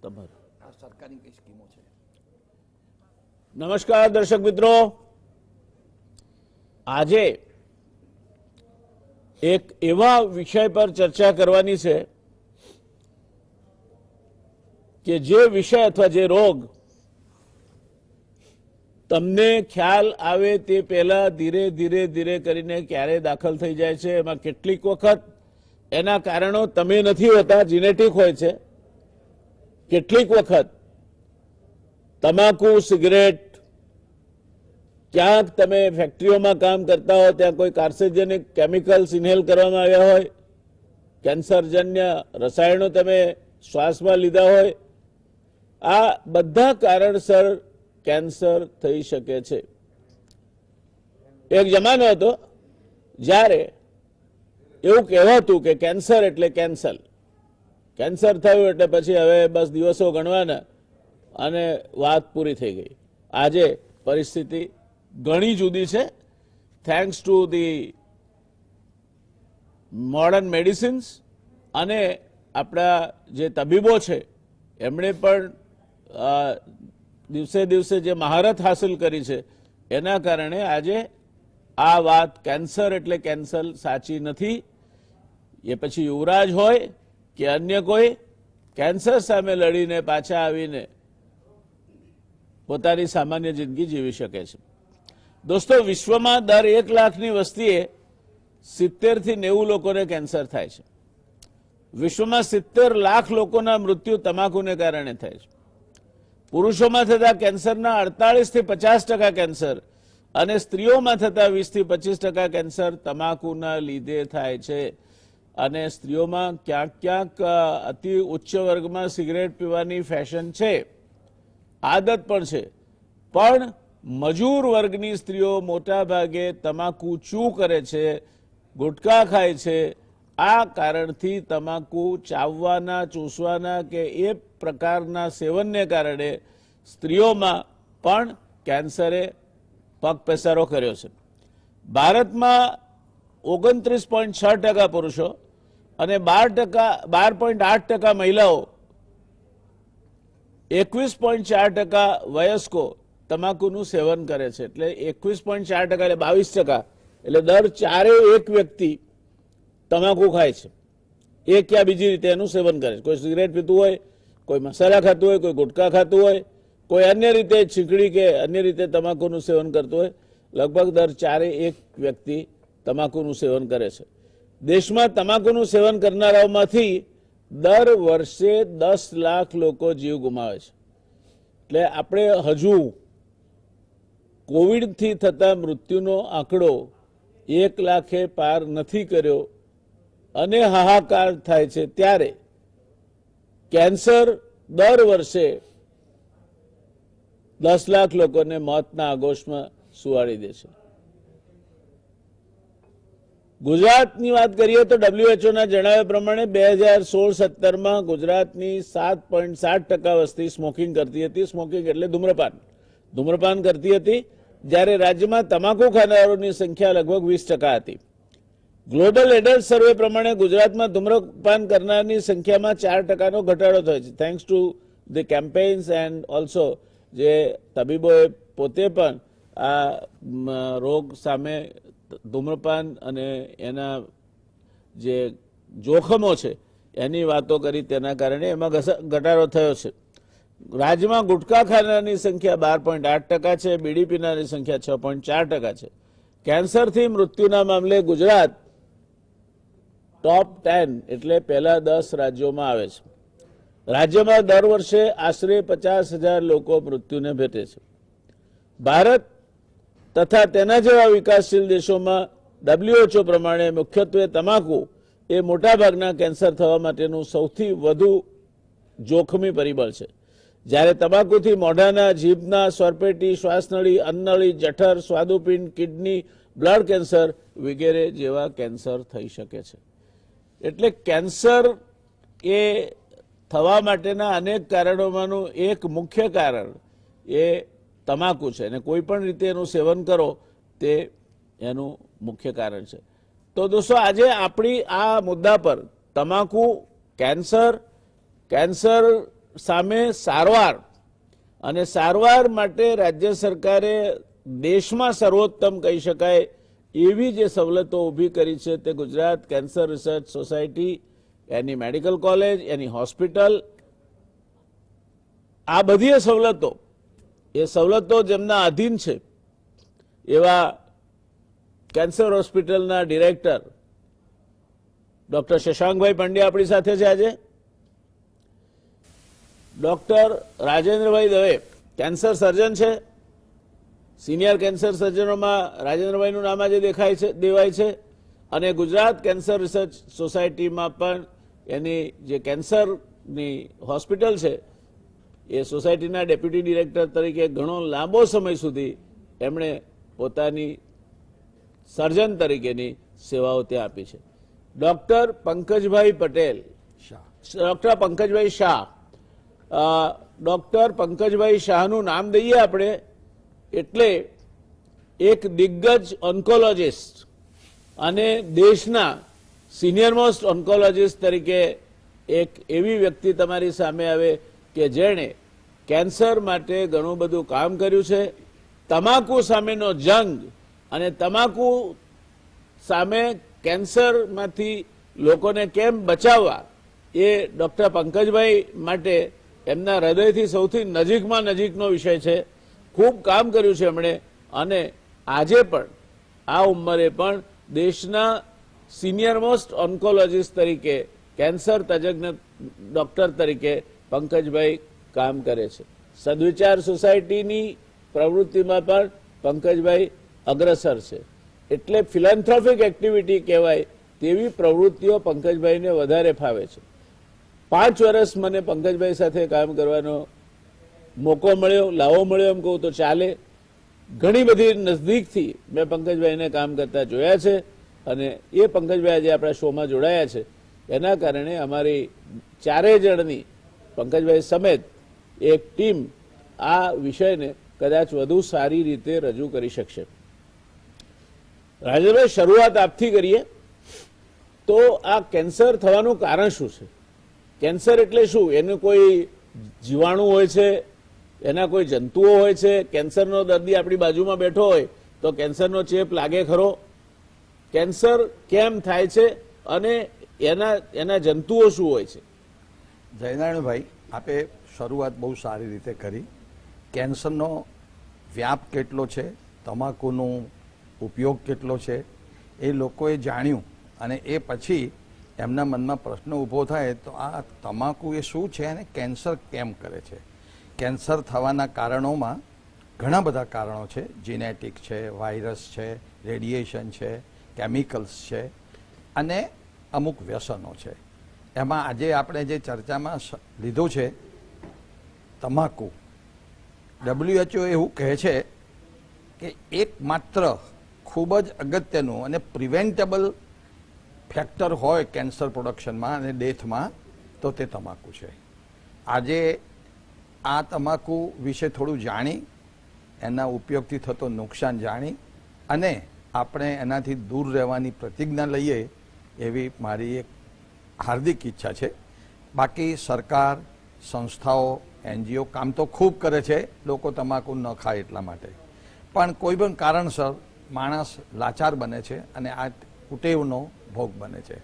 તમારું આ સરકારની કઈ સ્કીમો છે? નમસ્કાર દર્શક મિત્રો, આજે એક એવા વિષય પર ચર્ચા કરવાની છે કે જે વિષય અથવા જે રોગ તમને ખ્યાલ આવે તે પહેલા ધીરે ધીરે ધીરે કરીને ક્યારે દાખલ થઈ જાય છે. એમાં કેટલીક વખત એના કારણો તમે નથી હોતા, જીનેટિક હોય છે. કેટલીક વખત તમાકુ, સિગરેટ, ક્યાંક તમે ફેક્ટરીઓમાં કામ કરતા હો ત્યાં કોઈ કાર્સિજેનિક કેમિકલ્સ ઇન્હેલ કરવામાં આવ્યા હોય, કેન્સરજન્ય રસાયણો તમે શ્વાસમાં લીધા હોય, આ બધા કારણસર કેન્સર થઈ શકે છે. એક જમાનો હતો જ્યારે એવું કહેવાતું કે કેન્સર એટલે કેન્સલ, કેન્સર થયું એટલે પછી હવે બસ દિવસો ગણવાના અને વાત પૂરી થઈ ગઈ. આજે પરિસ્થિતિ ઘણી જુદી છે. Thanks to the modern medicines અને આપણા જે તબીબો છે એમણે પણ દિવસે દિવસે જે મહારત હાંસલ કરી છે એના કારણે આજે આ વાત કેન્સર એટલે કેન્સર સાચી નથી. એ પછી યુવરાજ હોય કે અન્ય કોઈ, કેન્સર સામે લડીને પાછા આવીને પોતાની સામાન્ય જિંદગી જીવી શકે છે. દોસ્તો, વિશ્વમાં દર 1 લાખની વસ્તીએ 70 થી 90 લોકોને કેન્સર થાય છે. વિશ્વમાં 70 લાખ લોકોના મૃત્યુ તમાકુને કારણે થાય છે. પુરુષોમાં થતા કેન્સરના 48 થી 50% કેન્સર અને સ્ત્રીઓમાં થતા 20 થી 25% કેન્સર તમાકુના લીધે થાય છે. અને સ્ત્રીઓમાં ક્યાંક ક્યાંક અતિ ઉચ્ચ વર્ગમાં સિગરેટ પીવાની ફેશન છે, આદત પણ છે, પણ મજૂર વર્ગની સ્ત્રીઓ મોટા ભાગે તમાકુ ચૂ કરે છે, ગુટકા ખાય છે. આ કારણથી તમાકુ ચાવવાના, ચૂસવાના કે એ પ્રકારના સેવનને કારણે સ્ત્રીઓમાં પણ કેન્સરે પગપેસારો કર્યો છે. ભારતમાં 29.6% પુરુષો અને 12.8% મહિલાઓ, 21.4% વયસ્કો તમાકુનું સેવન કરે છે. એટલે 21.4% એટલે 22%, એટલે દર 4એ 1 વ્યક્તિ તમાકુ ખાય છે. એ ક્યાં બીજી રીતે એનું સેવન કરે છે. કોઈ સિગરેટ પીતું હોય, કોઈ મસાલા ખાતું હોય, કોઈ ગુટકા ખાતું હોય, કોઈ અન્ય રીતે છીકડી કે અન્ય રીતે તમાકુનું સેવન કરતું હોય. લગભગ દર 4એ 1 વ્યક્તિ તમાકુનું સેવન કરે છે. દેશમાં તમાકુનું સેવન કરનારાઓમાંથી દર વર્ષે 10 લાખ લોકો જીવ ગુમાવે છે. એટલે આપણે હજુ કોવિડથી થતા મૃત્યુનો આંકડો 1 લાખે પાર નથી કર્યો અને હાહાકાર થાય છે. ત્યારે કેન્સર દર વર્ષે 10 લાખ લોકોને મોતના આઘોષમાં સુવાડી દે છે. ગુજરાતની વાત કરીએ તો WHO ના જણાવ્યા પ્રમાણે 2016-17માં ગુજરાતની 7.7% વસ્તી સ્મોકિંગ કરતી હતી. સ્મોકિંગ એટલે ધૂમ્રપાન કરતી હતી, જ્યારે રાજ્યમાં તમાકુ ખાનારાઓની સંખ્યા લગભગ 20% હતી. ગ્લોબલ એડલ્ટ સર્વે પ્રમાણે ગુજરાતમાં ધૂમ્રપાન કરનારની સંખ્યામાં 4%નો ઘટાડો થયો છે. Thanks to the campaigns and also જે તબીબોએ પોતે પણ આ રોગ સામે ધૂમ્રપાન અને એના જે જોખમો છે એની વાતો કરી, તેના કારણે એમાં ઘટાડો થયો છે. રાજ્યમાં ગુટખા ખાનારની સંખ્યા 12.8% છે, બીડી પીનારની સંખ્યા 6.4% છે. કેન્સરથી મૃત્યુના મામલે ગુજરાત ટોપ 10 એટલે પહેલા 10 રાજ્યોમાં આવે છે. રાજ્યમાં દર વર્ષે આશરે 50,000 લોકો મૃત્યુને ભેટે છે. ભારત તથા તેના જેવા વિકાસશીલ દેશોમાં WHO પ્રમાણે મુખ્યત્વે તમાકુ એ મોટાભાગના કેન્સર થવા માટેનું સૌથી વધુ જોખમી પરિબળ છે. જ્યારે તમાકુથી મોઢાના, જીભના, સ્વરપેટી, શ્વાસનળી, અન્નનળી, જઠર, સ્વાદુપિંડ, કિડની, બ્લડ કેન્સર વગેરે જેવા કેન્સર થઈ શકે છે. એટલે કેન્સર એ થવા માટેના અનેક કારણોમાંનું એક મુખ્ય કારણ એ તમાકુ છે, અને કોઈ પણ રીતે એનું સેવન કરો તે એનું મુખ્ય કારણ છે. તો દોસ્તો, આજે આપણી આ મુદ્દા પર તમાકુ કેન્સર સામે સારવાર અને સારવાર માટે રાજ્ય સરકારે દેશમાં સર્વોત્તમ કહી શકાય એવી જે સવલતો ઊભી કરી છે તે ગુજરાત કેન્સર રિસર્ચ સોસાયટી, એની મેડિકલ કોલેજ, એની હોસ્પિટલ, આ બધી સવલતો જેમના આધીન છે એવા કેન્સર હોસ્પિટલના ડિરેક્ટર ડોક્ટર શશાંકભાઈ પંડ્યા આપણી સાથે છે આજે. Doctor Rajendrabhai Dave cancer surgeon છે. સિનિયર કેન્સર સર્જનોમાં રાજેન્દ્રભાઈનું નામ આજે દેવાય છે. અને ગુજરાત કેન્સર રિસર્ચ સોસાયટીમાં પણ એની જે કેન્સરની હોસ્પિટલ છે એ સોસાયટીના ડેપ્યુટી ડિરેક્ટર તરીકે ઘણો લાંબો સમય સુધી એમણે પોતાની સર્જન તરીકેની સેવાઓ ત્યાં આપી છે. Doctor Pankajbhai Patel, doctor Pankajbhai Shah, doctor Pankajbhai શાહનું નામ દઈએ આપણે એટલે એક દિગ્ગજ ઓન્કોલોજિસ્ટ અને દેશના સિનિયર મોસ્ટ ઓન્કોલોજિસ્ટ તરીકે એક એવી વ્યક્તિ તમારી સામે આવે કે જેણે કેન્સર માટે ઘણું બધું કામ કર્યું છે. તમાકુ સામેનો જંગ અને તમાકુ સામે કેન્સરમાંથી લોકોને કેમ બચાવવા એ ડોક્ટર પંકજભાઈ માટે એમના હૃદયથી સૌથી નજીકમાં નજીકનો વિષય છે. ખૂબ કામ કર્યું છે એમણે અને આજે પણ આ ઉંમરે પણ દેશના સિનિયર મોસ્ટ ઓન્કોલોજિસ્ટ તરીકે, કેન્સર તજજ્ઞ ડોક્ટર તરીકે પંકજભાઈ કામ કરે છે. સદવિચાર સોસાયટીની પ્રવૃત્તિમાં પણ પંકજભાઈ અગ્રસર છે. એટલે ફિલાન્થ્રોપિક એક્ટિવિટી કહેવાય તેવી પ્રવૃત્તિઓ પંકજભાઈને વધારે ફાવે છે. 5 વર્ષ મને પંકજભાઈ સાથે કામ કરવાનો મોકો મળ્યો, લાવો મળ્યો એમ કહું તો ચાલે. ઘણી બધી નજદીકથી મેં પંકજભાઈને કામ કરતા જોયા છે અને એ પંકજભાઈ આજે આપણા શોમાં જોડાયા છે. એના કારણે અમારી 4 જણની પંકજભાઈ સમેત એક ટીમ આ વિષયને કદાચ વધુ સારી રીતે રજૂ કરી શકશે. રાજેશભાઈ, શરૂઆત આપથી કરીએ તો આ કેન્સર થવાનું કારણ શું છે? કેન્સર એટલે શું? એનું કોઈ જીવાણુ હોય છે, એના કોઈ જંતુઓ હોય છે? કેન્સરનો દર્દી આપણી બાજુમાં બેઠો હોય તો કેન્સરનો ચેપ લાગે ખરો? કેન્સર કેમ થાય છે અને એના જંતુઓ શું હોય છે? જયનારાયણભાઈ, આપે શરૂઆત બહુ સારી રીતે કરી. કેન્સરનો વ્યાપ કેટલો છે, તમાકુનો ઉપયોગ કેટલો છે એ લોકોએ જાણ્યું અને એ પછી એમના મનમાં પ્રશ્ન ઊભો થાય તો આ તમાકુ એ શું છે અને કેન્સર કેમ કરે છે? કેન્સર થવાના કારણોમાં ઘણા બધા કારણો છે. જીનેટિક છે, વાયરસ છે, રેડિયેશન છે, કેમિકલ્સ છે અને અમુક વ્યસનો છે. એમાં આજે આપણે જે ચર્ચામાં લીધું છે તમાકુ, WHO એવું કહે છે કે એકમાત્ર ખૂબ જ અગત્યનું અને પ્રિવેન્ટેબલ ફેક્ટર હોય કેન્સર પ્રોડક્શનમાં અને ડેથમાં તો તે તમાકુ છે. આજે આ તમાકુ વિશે થોડું જાણી, એના ઉપયોગથી થતો નુકસાન જાણી અને આપણે એનાથી દૂર રહેવાની પ્રતિજ્ઞા લઈએ એવી મારી એક હાર્દિક ઈચ્છા છે. બાકી સરકાર, સંસ્થાઓ, NGO કામ તો ખૂબ કરે છે લોકો તમાકુ ન ખાય એટલા માટે, પણ કોઈ પણ કારણસર માણસ લાચાર બને છે અને આ કુટેવનો ભોગ બને છે.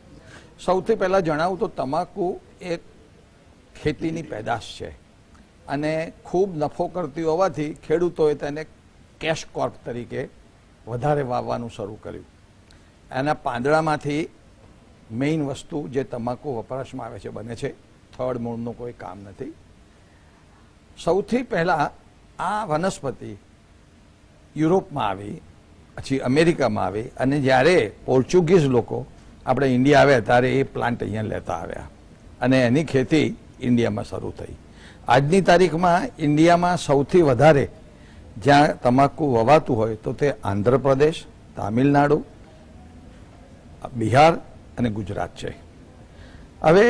સૌથી પહેલાં જણાવું તો તમાકુ એક ખેતીની પેદાશ છે અને ખૂબ નફો કરતી હોવાથી ખેડૂતોએ તેને કેશ ક્રોપ તરીકે વધારે વાવવાનું શરૂ કર્યું. એના પાંદડામાંથી મેઇન વસ્તુ જે તમાકુ વપરાશમાં આવે છે બને છે. થર્ડ મૂળનું કોઈ કામ નથી. સૌથી પહેલાં આ વનસ્પતિ યુરોપમાં આવી, પછી અમેરિકામાં આવી અને જ્યારે પોર્ચુગીઝ લોકો આપણે ઇન્ડિયા આવ્યા ત્યારે એ પ્લાન્ટ અહીંયા લેતા આવ્યા અને એની ખેતી ઇન્ડિયામાં શરૂ થઈ. આજની તારીખમાં ઇન્ડિયામાં સૌથી વધારે જ્યાં તમાકુ વવાતું હોય તો તે આંધ્રપ્રદેશ, તામિલનાડુ, બિહાર અને ગુજરાત છે. હવે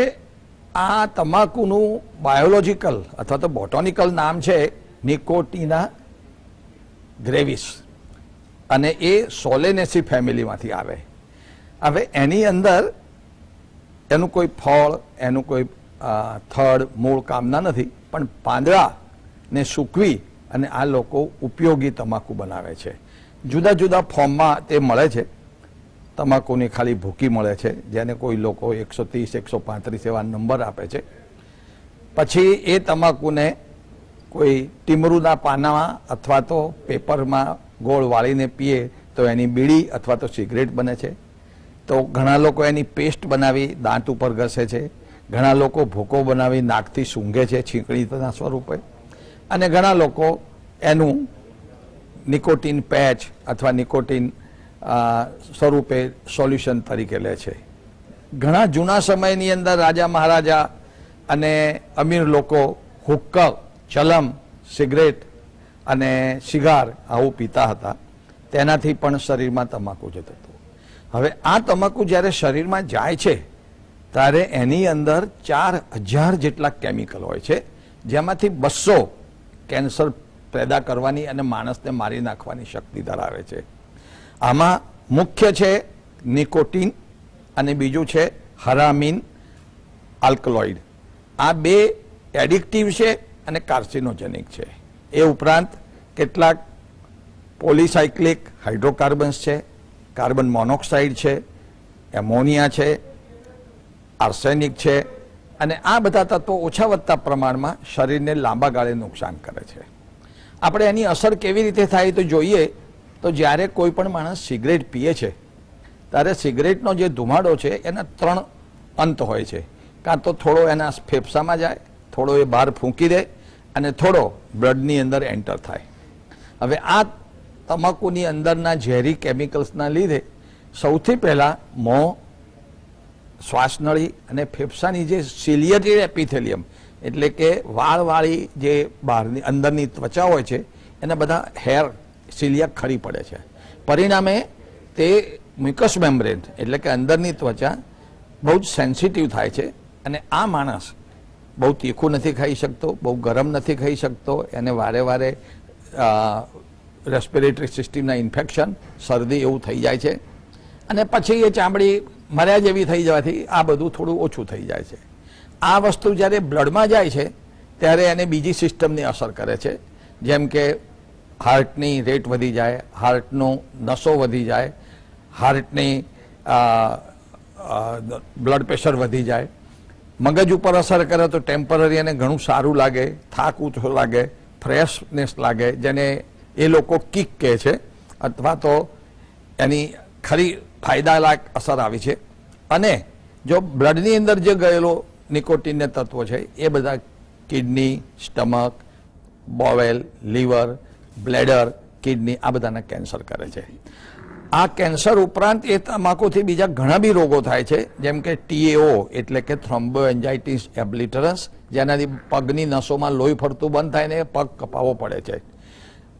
આ તમાકુનું બાયોલોજિકલ અથવા તો બોટોનિકલ નામ છે નિકોટિના ગ્રેવિસ અને એ સોલેનેસી ફેમિલીમાંથી આવે. હવે એની અંદર એનું કોઈ ફળ, એનું કોઈ થડ મૂળ કામના નથી, પણ પાંદડાને સૂકવી અને આ લોકો ઉપયોગી તમાકુ બનાવે છે. જુદા જુદા ફોર્મમાં તે મળે છે. તમાકુની ખાલી ભૂકી મળે છે, જેને કોઈ લોકો 130, 135 એવા નંબર આપે છે. પછી એ તમાકુને કોઈ ટીમરૂના પાનામાં અથવા તો પેપરમાં ગોળ વાળીને પીએ તો એની બીડી અથવા તો સિગરેટ બને છે. તો ઘણા લોકો એની પેસ્ટ બનાવી દાંત ઉપર ઘસે છે, ઘણા લોકો ભૂકો બનાવી નાકથી સૂંઘે છે છીંકણીના સ્વરૂપે, અને ઘણા લોકો એનું નિકોટીન પેચ અથવા નિકોટીન સ્વરૂપે સોલ્યુશન તરીકે લે છે. ઘણા જૂના સમયની અંદર રાજા મહારાજા અને અમીર લોકો હુક્કા, ચલમ, સિગરેટ અને સિગાર આવું પીતા હતા. તેનાથી પણ શરીરમાં તમાકુ જતું હતું. હવે આ તમાકુ જ્યારે શરીરમાં જાય છે ત્યારે એની અંદર 4000 જેટલા કેમિકલ હોય છે, જેમાંથી 200 કેન્સર પેદા કરવાની અને માણસને મારી નાખવાની શક્તિ ધરાવે છે. આમાં મુખ્ય છે નિકોટીન અને બીજું છે હરામીન આલ્કલોઇડ. આ બે એડિક્ટિવ છે અને કાર્સિનોજેનિક છે. એ ઉપરાંત કેટલાક પોલિસાયક્લિક હાઇડ્રોકાર્બન્સ છે, કાર્બન મોનોક્સાઇડ છે, એમોનિયા છે, આર્સેનિક છે, અને આ બધા તત્વો ઓછા વધતા પ્રમાણમાં શરીરને લાંબા ગાળે નુકસાન કરે છે. આપણે એની અસર કેવી રીતે થાય તો જોઈએ તો જ્યારે કોઈ પણ માણસ સિગરેટ પીએ છે ત્યારે સિગરેટનો જે ધુમાડો છે એના 3 અંત હોય છે. કાં તો થોડો એના ફેફસામાં જાય, થોડો એ બહાર ફૂંકી દે અને થોડો બ્લડની અંદર એન્ટર થાય. હવે આ તમાકુની અંદરના ઝેરી કેમિકલ્સના લીધે સૌથી પહેલાં મોં, શ્વાસનળી અને ફેફસાની જે સિલિયરી એપિથેલિયમ એટલે કે વાળવાળી જે બહારની અંદરની ત્વચા હોય છે એના બધા હેર સિલિયા ખરી પડે છે. પરિણામે તે મ્યુકસ મેમ્બ્રેન એટલે કે અંદરની ત્વચા બહુ જ સેન્સિટિવ થાય છે અને આ માણસ બહુ તીખું નથી ખાઈ શકતો, બહુ ગરમ નથી ખાઈ શકતો, એને વારે વારે રેસ્પિરેટરી સિસ્ટમના ઇન્ફેક્શન, શરદી એવું થઈ જાય છે અને પછી એ ચામડી મર્યા જેવી થઈ જવાથી આ બધું થોડું ઓછું થઈ જાય છે. આ વસ્તુ જ્યારે બ્લડમાં જાય છે ત્યારે એને બીજી સિસ્ટમની અસર કરે છે, જેમ કે હાર્ટની રેટ વધી જાય, હાર્ટનું નસો વધી જાય, હાર્ટની બ્લડ પ્રેશર વધી જાય. મગજ ઉપર અસર કરે તો ટેમ્પરરી એને ઘણું સારું લાગે, થાક ઓછો લાગે, ફ્રેશનેસ લાગે, જેને એ લોકો કિક કહે છે, અથવા તો એની ખરી ફાયદાલાયક અસર આવી છે. અને જો બ્લડની અંદર જે ગયેલો નિકોટીનના તત્વો છે એ બધા kidney, stomach, bowel, liver, bladder, kidney આ બધાના કેન્સર કરે છે. આ કેન્સર ઉપરાંત એ તમાકુથી બીજા ઘણા બી રોગો થાય છે, જેમ કે TAO એટલે કે થ્રોમ્બોએન્જાઇટિસ ઓબ્લિટરન્સ, જેનાથી પગની નસોમાં લોહી ફરતું બંધ થાય ને પગ કપાવવો પડે છે.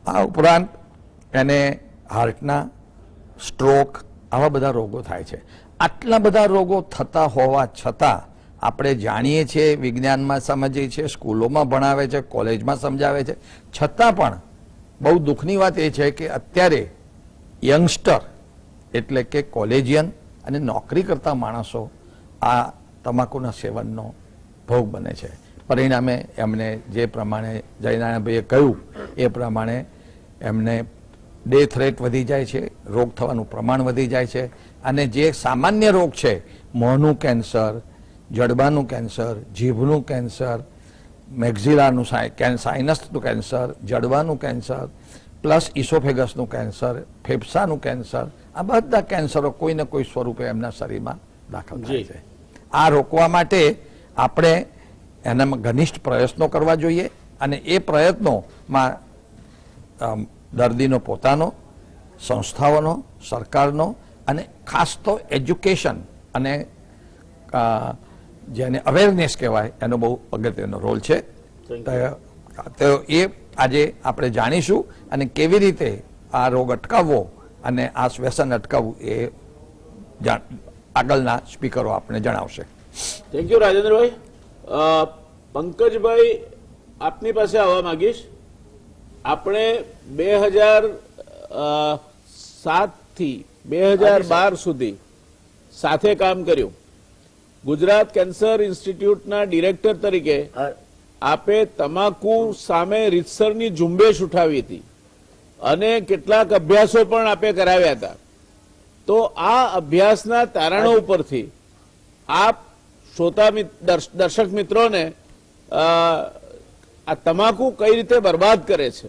આ ઉપરાંત એને હાર્ટના સ્ટ્રોક આવા બધા રોગો થાય છે. આટલા બધા રોગો થતા હોવા છતાં આપણે જાણીએ છીએ, વિજ્ઞાનમાં સમજીએ છીએ, સ્કૂલોમાં ભણાવે છે, કોલેજમાં સમજાવે છે, છતાં પણ બહુ દુઃખની વાત એ છે કે અત્યારે યંગસ્ટર એટલે કે કોલેજિયન અને નોકરી કરતા માણસો આ તમાકુના સેવનનો ભોગ બને છે. પરિણામે એમને જે પ્રમાણે જયનારાયણભાઈએ કહ્યું એ પ્રમાણે એમને ડેથ રેટ વધી જાય છે, રોગ થવાનું પ્રમાણ વધી જાય છે, અને જે સામાન્ય રોગ છે મોંનું કેન્સર, જડબાનું કેન્સર, જીભનું કેન્સર, મેક્ઝિલાનું સાઇનસનું કેન્સર, જડબાનું કેન્સર, પ્લસ ઇસોફેગસનું કેન્સર, ફેફસાનું કેન્સર, આ બધા કેન્સરો કોઈને કોઈ સ્વરૂપે એમના શરીરમાં દાખલ થાય છે. આ રોકવા માટે આપણે એનામાં ઘનિષ્ઠ પ્રયત્નો કરવા જોઈએ અને એ પ્રયત્નોમાં દર્દીનો પોતાનો, સંસ્થાઓનો, સરકારનો અને ખાસ તો એજ્યુકેશન અને જેને અવેરનેસ કહેવાય એનો બહુ અગત્યનો રોલ છે. તો એ આજે આપણે જાણીશું અને કેવી રીતે આ રોગ અટકાવવો અને આ વ્યસન અટકાવવું એ આગળના સ્પીકરો આપણે જણાવશે. Thank you Rajendrabhai. પંકજભાઈ, આપની પાસે આવવા માંગીશ. આપણે 2007 થી 2012 સુધી સાથે કામ કર્યું. ગુજરાત કેન્સર ઇન્સ્ટિટ્યૂટના ડિરેક્ટર તરીકે આપે તમાકુ સામે રીતસરની ઝુંબેશ ઉઠાવી હતી અને કેટલાક અભ્યાસો પણ આપે કરાવ્યા હતા. તો આ અભ્યાસના તારણો ઉપરથી આપ શ્રોતા દર્શક મિત્રોને આ તમાકુ કઈ રીતે બરબાદ કરે છે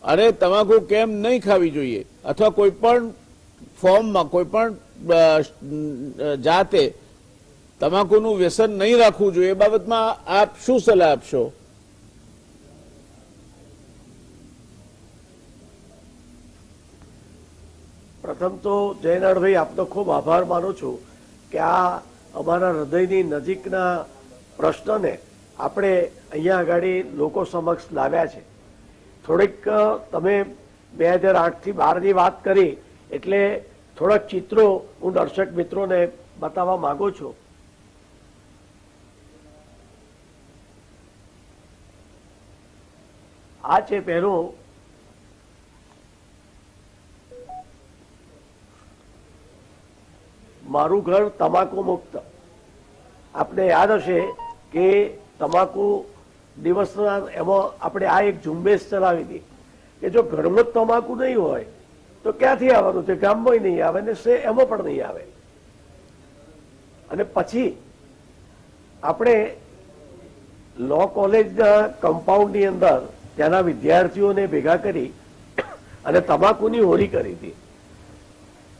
અને તમાકુ કેમ નહીં ખાવી જોઈએ અથવા કોઈ પણ ફોર્મમાં કોઈ પણ જાતે તમાકુનું વ્યસન નહીં રાખવું જોઈએ એ બાબતમાં આપ શું સલાહ આપશો? પ્રથમ તો જયનારાયણભાઈ આપનો ખૂબ આભાર માનું છું કે આ અમારા હૃદયની નજીકના પ્રશ્નને આપણે અહીંયા આગળ લોકો સમક્ષ લાવ્યા છે. થોડીક તમે 2008થી 12ની વાત કરી એટલે થોડાક ચિત્રો હું દર્શક મિત્રોને બતાવવા માંગુ છું. આ છે પહેલું મારું ઘર તમાકુ મુક્ત. આપને યાદ હશે કે તમાકુ દિવસના એમાં આપણે આ એક ઝુંબેશ ચલાવી હતી કે જો ઘરમાં જ તમાકુ નહીં હોય તો ક્યાંથી આવવાનું છે, ગામમાં નહીં આવે ને એમાં પણ નહીં આવે. અને પછી આપણે લો કોલેજના કમ્પાઉન્ડની અંદર ત્યાંના વિદ્યાર્થીઓને ભેગા કરી અને તમાકુની હોળી કરી હતી.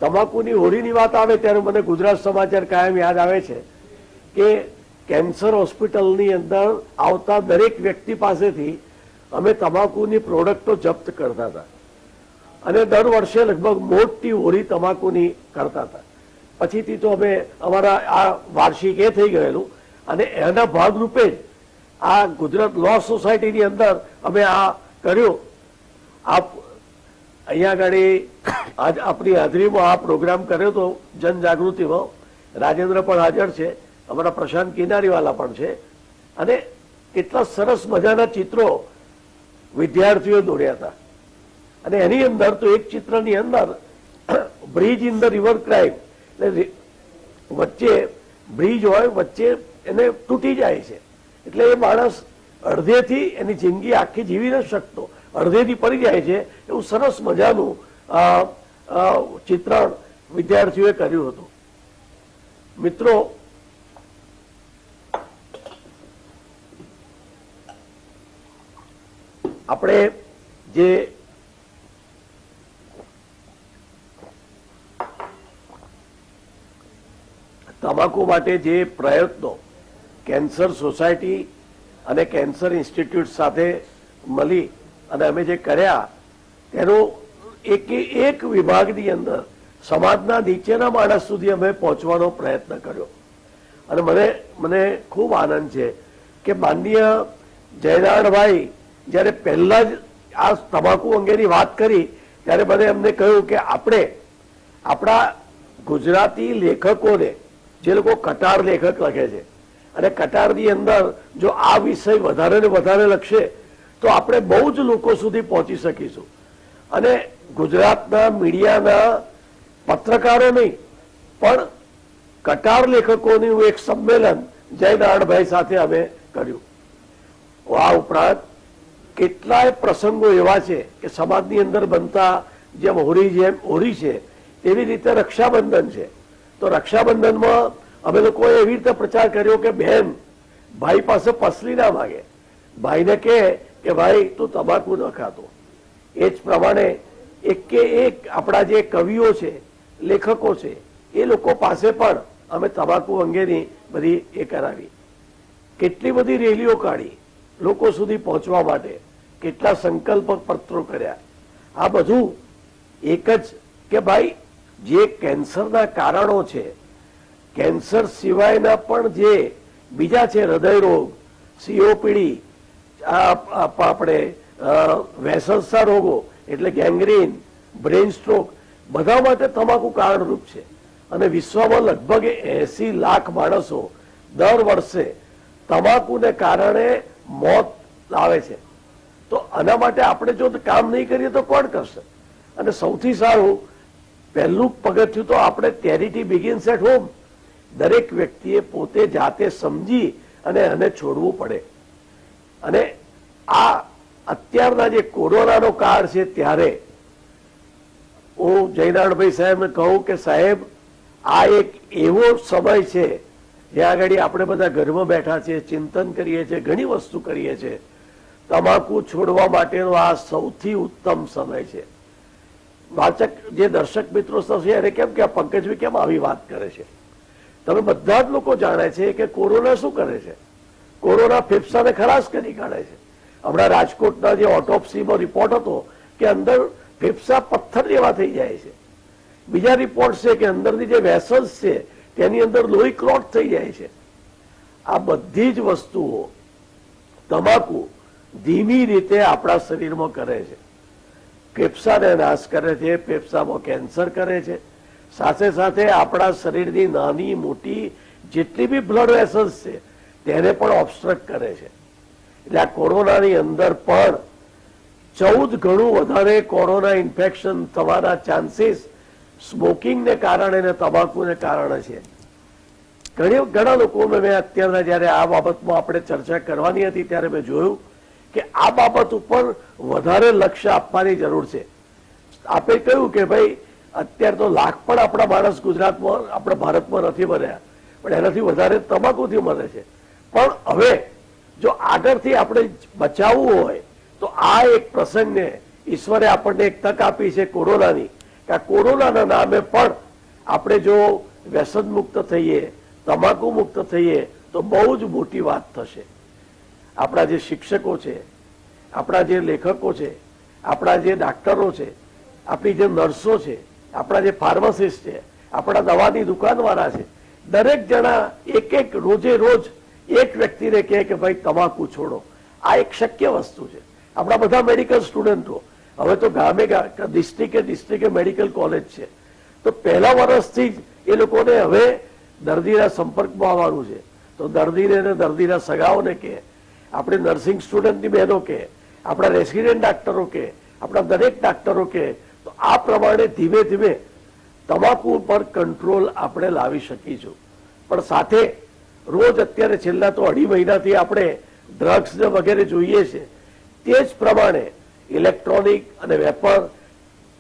તમાકુની હોળીની વાત આવે ત્યારે મને ગુજરાત સમાચાર કાયમ યાદ આવે છે કે કેન્સર હોસ્પિટલની અંદર આવતા દરેક વ્યક્તિ પાસેથી અમે તમાકુની પ્રોડક્ટો જપ્ત કરતા હતા અને દર વર્ષે લગભગ મોટી હોળી તમાકુની કરતા હતા. પછીથી તો અમે અમારા આ વાર્ષિક એ થઈ ગયેલું અને એના ભાગરૂપે જ આ ગુજરાત લો સોસાયટીની અંદર અમે આ કર્યું. આપ અહીંયા આગળ આજ આપણી હાજરીમાં આ પ્રોગ્રામ કર્યો હતો જનજાગૃતિમાં. રાજેન્દ્ર પણ હાજર છે, અમારા પ્રશાંત કિનારીવાલા પણ છે અને એટલા સરસ મજાના ચિત્રો વિદ્યાર્થીઓ દોર્યા હતા. અને એની અંદર તો એક ચિત્રની અંદર bridge in the river crime એટલે વચ્ચે બ્રિજ હોય વચ્ચે એને તૂટી જાય છે એટલે એ માણસ અડધેથી એની જિંદગી આખી જીવી ન શકતો, અડધેથી પડી જાય છે એવું સરસ મજાનું ચિત્રણ વિદ્યાર્થીઓએ કર્યું હતું. મિત્રો, આપણે જે તમાકુ માટે જે પ્રયત્નો કેન્સર સોસાયટી અને કેન્સર ઇન્સ્ટિટ્યૂટ સાથે મળી અને અમે જે કર્યા તેનો એક વિભાગની અંદર સમાજના નીચેના માણસ સુધી અમે પહોંચવાનો પ્રયત્ન કર્યો. અને મને ખૂબ આનંદ છે કે માનનીય જયનારાયણભાઈ જ્યારે પહેલા જ આ તમાકુ અંગેની વાત કરી ત્યારે મને એમને કહ્યું કે આપણે આપણા ગુજરાતી લેખકોને, જે લોકો કટાર લેખક લખે છે અને કટારની અંદર જો આ વિષય વધારે ને વધારે લખશે તો આપણે બહુ જ લોકો સુધી પહોંચી શકીશું. અને ગુજરાતના મીડિયાના પત્રકારો નહીં પણ કટાર લેખકોનું એક સંમેલન જયનારાયણભાઈ સાથે અમે કર્યું. આ ઉપરાંત કેટલાય પ્રસંગો એવા છે કે સમાજની અંદર બનતા જેમ હોળી છે તેવી રીતે રક્ષાબંધન છે. તો રક્ષાબંધનમાં અમે લોકોએ એવી રીતે પ્રચાર કર્યો કે બહેન ભાઈ પાસે પસલી ના માગે, ભાઈને કહે કે ભાઈ તું તમાકુ ન ખાતો. એ જ પ્રમાણે એક કે એક આપણા જે કવિઓ છે, લેખકો છે, એ લોકો પાસે પણ અમે તમાકુ અંગેની બધી એ કરાવી. કેટલી બધી રેલીઓ કાઢી લોકો સુધી પહોંચવા માટે, કેટલા સંકલ્પ પત્રો કર્યા. આ બધું એક જ કે ભાઈ જે કેન્સરના કારણો છે, કેન્સર સિવાયના પણ જે બીજા છે, હૃદયરોગ, સીઓપીડી, આપણે વેસલ્સના રોગો એટલે ગેંગ્રીન, બ્રેઇન સ્ટ્રોક, બધા માટે તમાકુ કારણરૂપ છે. અને વિશ્વમાં લગભગ 80 લાખ માણસો દર વર્ષે તમાકુને કારણે મોત આવે છે. તો આના માટે આપણે જો કામ નહીં કરીએ તો કોણ કરશે? અને સૌથી સારું પહેલું પગથિયું તો આપણે ચેરિટી બિગિન્સ એટ હોમ. દરેક વ્યક્તિએ પોતે જાતે સમજી અને એને છોડવું પડે. અને આ અત્યારના જે કોરોનાનો કાળ છે ત્યારે હું જયનારાયણભાઈ સાહેબને કહું કે સાહેબ આ એક એવો સમય છે જ્યાં આગળ આપણે બધા ઘરમાં બેઠા છીએ, ચિંતન કરીએ છીએ, ઘણી વસ્તુ કરીએ છીએ. તમાકુ છોડવા માટેનો આ સૌથી ઉત્તમ સમય છે. વાચક જે દર્શક મિત્રો છે એને કેમ કે આ પંકજભાઈ કેમ આવી વાત કરે છે? તમે બધા જ લોકો જાણે છે કે કોરોના શું કરે છે. કોરોના ફેફસાને ખલાસ કરી કાઢે છે. હમણાં રાજકોટના જે ઓટોપ્સીમાં રિપોર્ટ હતો કે અંદર ફેફસા પથ્થર જેવા થઈ જાય છે. બીજા રિપોર્ટ છે કે અંદરની જે વેસલ્સ છે તેની અંદર લોહી ક્લોટ થઈ જાય છે. આ બધી જ વસ્તુઓ તમાકુ ધીમી રીતે આપણા શરીરમાં કરે છે. ફેફસાને નાશ કરે છે, ફેફસામાં કેન્સર કરે છે, સાથે સાથે આપણા શરીરની નાની મોટી જેટલી બી બ્લડ વેસલ્સ છે તેને પણ ઓબ્સ્ટ્રક્ટ કરે છે. એટલે આ કોરોનાની અંદર પણ 14 ગણું વધારે કોરોના ઇન્ફેક્શન થવાના ચાન્સીસ સ્મોકિંગને કારણે અને તમાકુને કારણે છે. ઘણા લોકો મેં અત્યારના જયારે આ બાબતમાં આપણે ચર્ચા કરવાની હતી ત્યારે મેં જોયું કે આ બાબત ઉપર વધારે લક્ષ્ય આપવાની જરૂર છે. આપણે કહ્યું કે ભાઈ અત્યારે તો લાખ પણ આપણા માણસ ગુજરાતમાં આપણા ભારતમાં નથી મર્યા, પણ એનાથી વધારે તમાકુથી મરે છે. પણ હવે જો આગળથી આપણે બચાવવું હોય તો આ એક પ્રસંગને ઈશ્વરે આપણને એક તક આપી છે કોરોનાની, કે આ કોરોનાના નામે પણ આપણે જો વ્યસન મુક્ત થઈએ, તમાકુ મુક્ત થઈએ તો બહુ જ મોટી વાત થશે. આપણા જે શિક્ષકો છે, આપણા જે લેખકો છે, આપણા જે ડાક્ટરો છે, આપણી જે નર્સો છે, આપણા જે ફાર્માસિસ્ટ છે, આપણા દવાની દુકાનવાળા છે, દરેક જણા એક રોજે રોજ એક વ્યક્તિને કહે કે ભાઈ તમાકુ છોડો. આ એક શક્ય વસ્તુ છે. આપણા બધા મેડિકલ સ્ટુડન્ટો હવે તો ગામે ડિસ્ટ્રિક્ટે મેડિકલ કોલેજ છે, તો પહેલા વર્ષથી જ એ લોકોને હવે દર્દીના સંપર્કમાં આવવાનું છે. તો દર્દીને અને દર્દીના સગાઓને કે, આપણે નર્સિંગ સ્ટુડન્ટની બહેનો કે, આપણા રેસિડેન્ટ ડાક્ટરો કે, આપણા દરેક ડાક્ટરો કે, તો આ પ્રમાણે ધીમે ધીમે તમાકુ પર કંટ્રોલ આપણે લાવી શકીશું. પણ સાથે રોજ અત્યારે છેલ્લા તો 2.5 મહિનાથી આપણે ડ્રગ્સ ને વગેરે જોઈએ છે, તે જ પ્રમાણે ઇલેક્ટ્રોનિક અને વેપર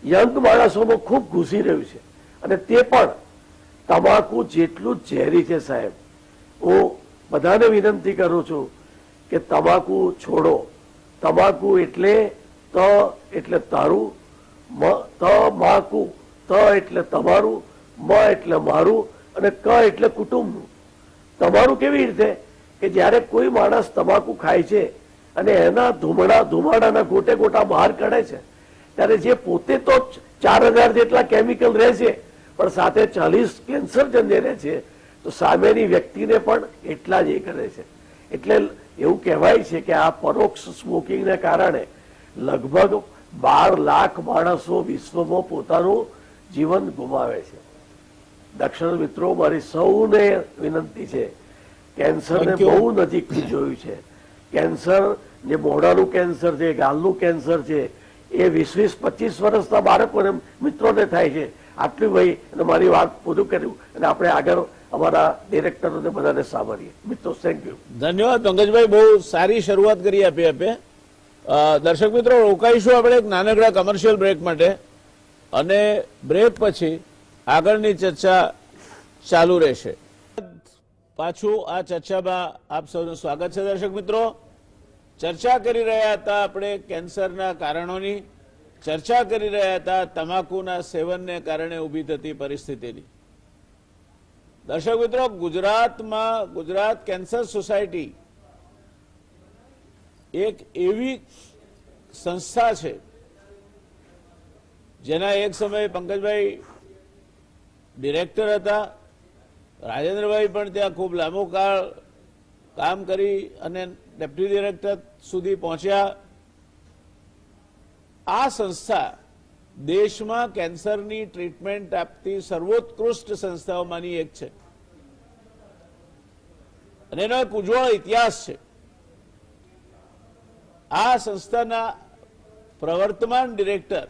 યંગ માણસોમાં ખૂબ ઘૂસી રહ્યું છે. અને તે પણ તમાકુ જેટલું જ ઝેરી છે સાહેબ. હું બધાને વિનંતી કરું છું કે તમાકુ છોડો. તમાકુ એટલે ત એટલે તારું, તમાકુ, ત એટલે તમારું, મ એટલે મારું અને ક એટલે કુટુંબનું. તમારું કેવી રીતે કે જ્યારે કોઈ માણસ તમાકુ ખાય છે અને એના ધુમાડાના ગોટે ગોટા બહાર કાઢે છે ત્યારે જે પોતે તો 4000 જેટલા કેમિકલ રહે છે, પણ સાથે 40 કેન્સરજન્ય રહે છે, તો સામેની વ્યક્તિને પણ એટલા જ એ કરે છે. એટલે એવું કહેવાય છે કે આ પરોક્ષ સ્મોકિંગને કારણે લગભગ 12 લાખ માણસો વિશ્વમાં પોતાનું જીવન ગુમાવે છે. દર્શક મિત્રો, મારી સૌને વિનંતી છે, કેન્સરને બહુ નજીકથી જોયું છે. કેન્સર જે મોઢાનું કેન્સર છે, ગાલનું કેન્સર છે, એ 20-25 વર્ષના બાળકોને મિત્રોને થાય છે. આટલું ભાઈ અને મારી વાત પૂરું કર્યું અને આપણે આગળ અમારા ડિરેક્ટરોને બધાને સાંભળીએ. મિત્રો, થેન્ક યુ. ધન્યવાદ પંકજભાઈ, બહુ સારી શરૂઆત કરી આપી આપે. દર્શક મિત્રો, રોકાઈશું આપણે એક નાનકડા કમર્શિયલ બ્રેક માટે, અને બ્રેક પછી આગળની ચર્ચા ચાલુ રહેશે. પાછું આ ચર્ચામાં આપ સૌનું સ્વાગત છે. દર્શક મિત્રો, ચર્ચા કરી રહ્યા હતા આપણે કેન્સરના કારણોની, ચર્ચા કરી રહ્યા હતા તમાકુના સેવનને કારણે ઊભી થતી પરિસ્થિતિની. દર્શક મિત્રો, ગુજરાતમાં ગુજરાત કેન્સર સોસાયટી એક એવી સંસ્થા છે જેના એક સમયે પંકજભાઈ ડિરેક્ટર હતા, રાજેન્દ્રભાઈ પણ ત્યાં ખૂબ લાંબો કાળ કામ કરી અને ડેપ્યુટી ડિરેક્ટર સુધી પહોંચ્યા. આ સંસ્થા દેશમાં કેન્સરની ટ્રીટમેન્ટ આપતી સર્વોત્કૃષ્ટ સંસ્થાઓમાંની એક છે અને એનો એક ઉજ્જવળ ઇતિહાસ છે. આ સંસ્થાના પ્રવર્તમાન ડિરેક્ટર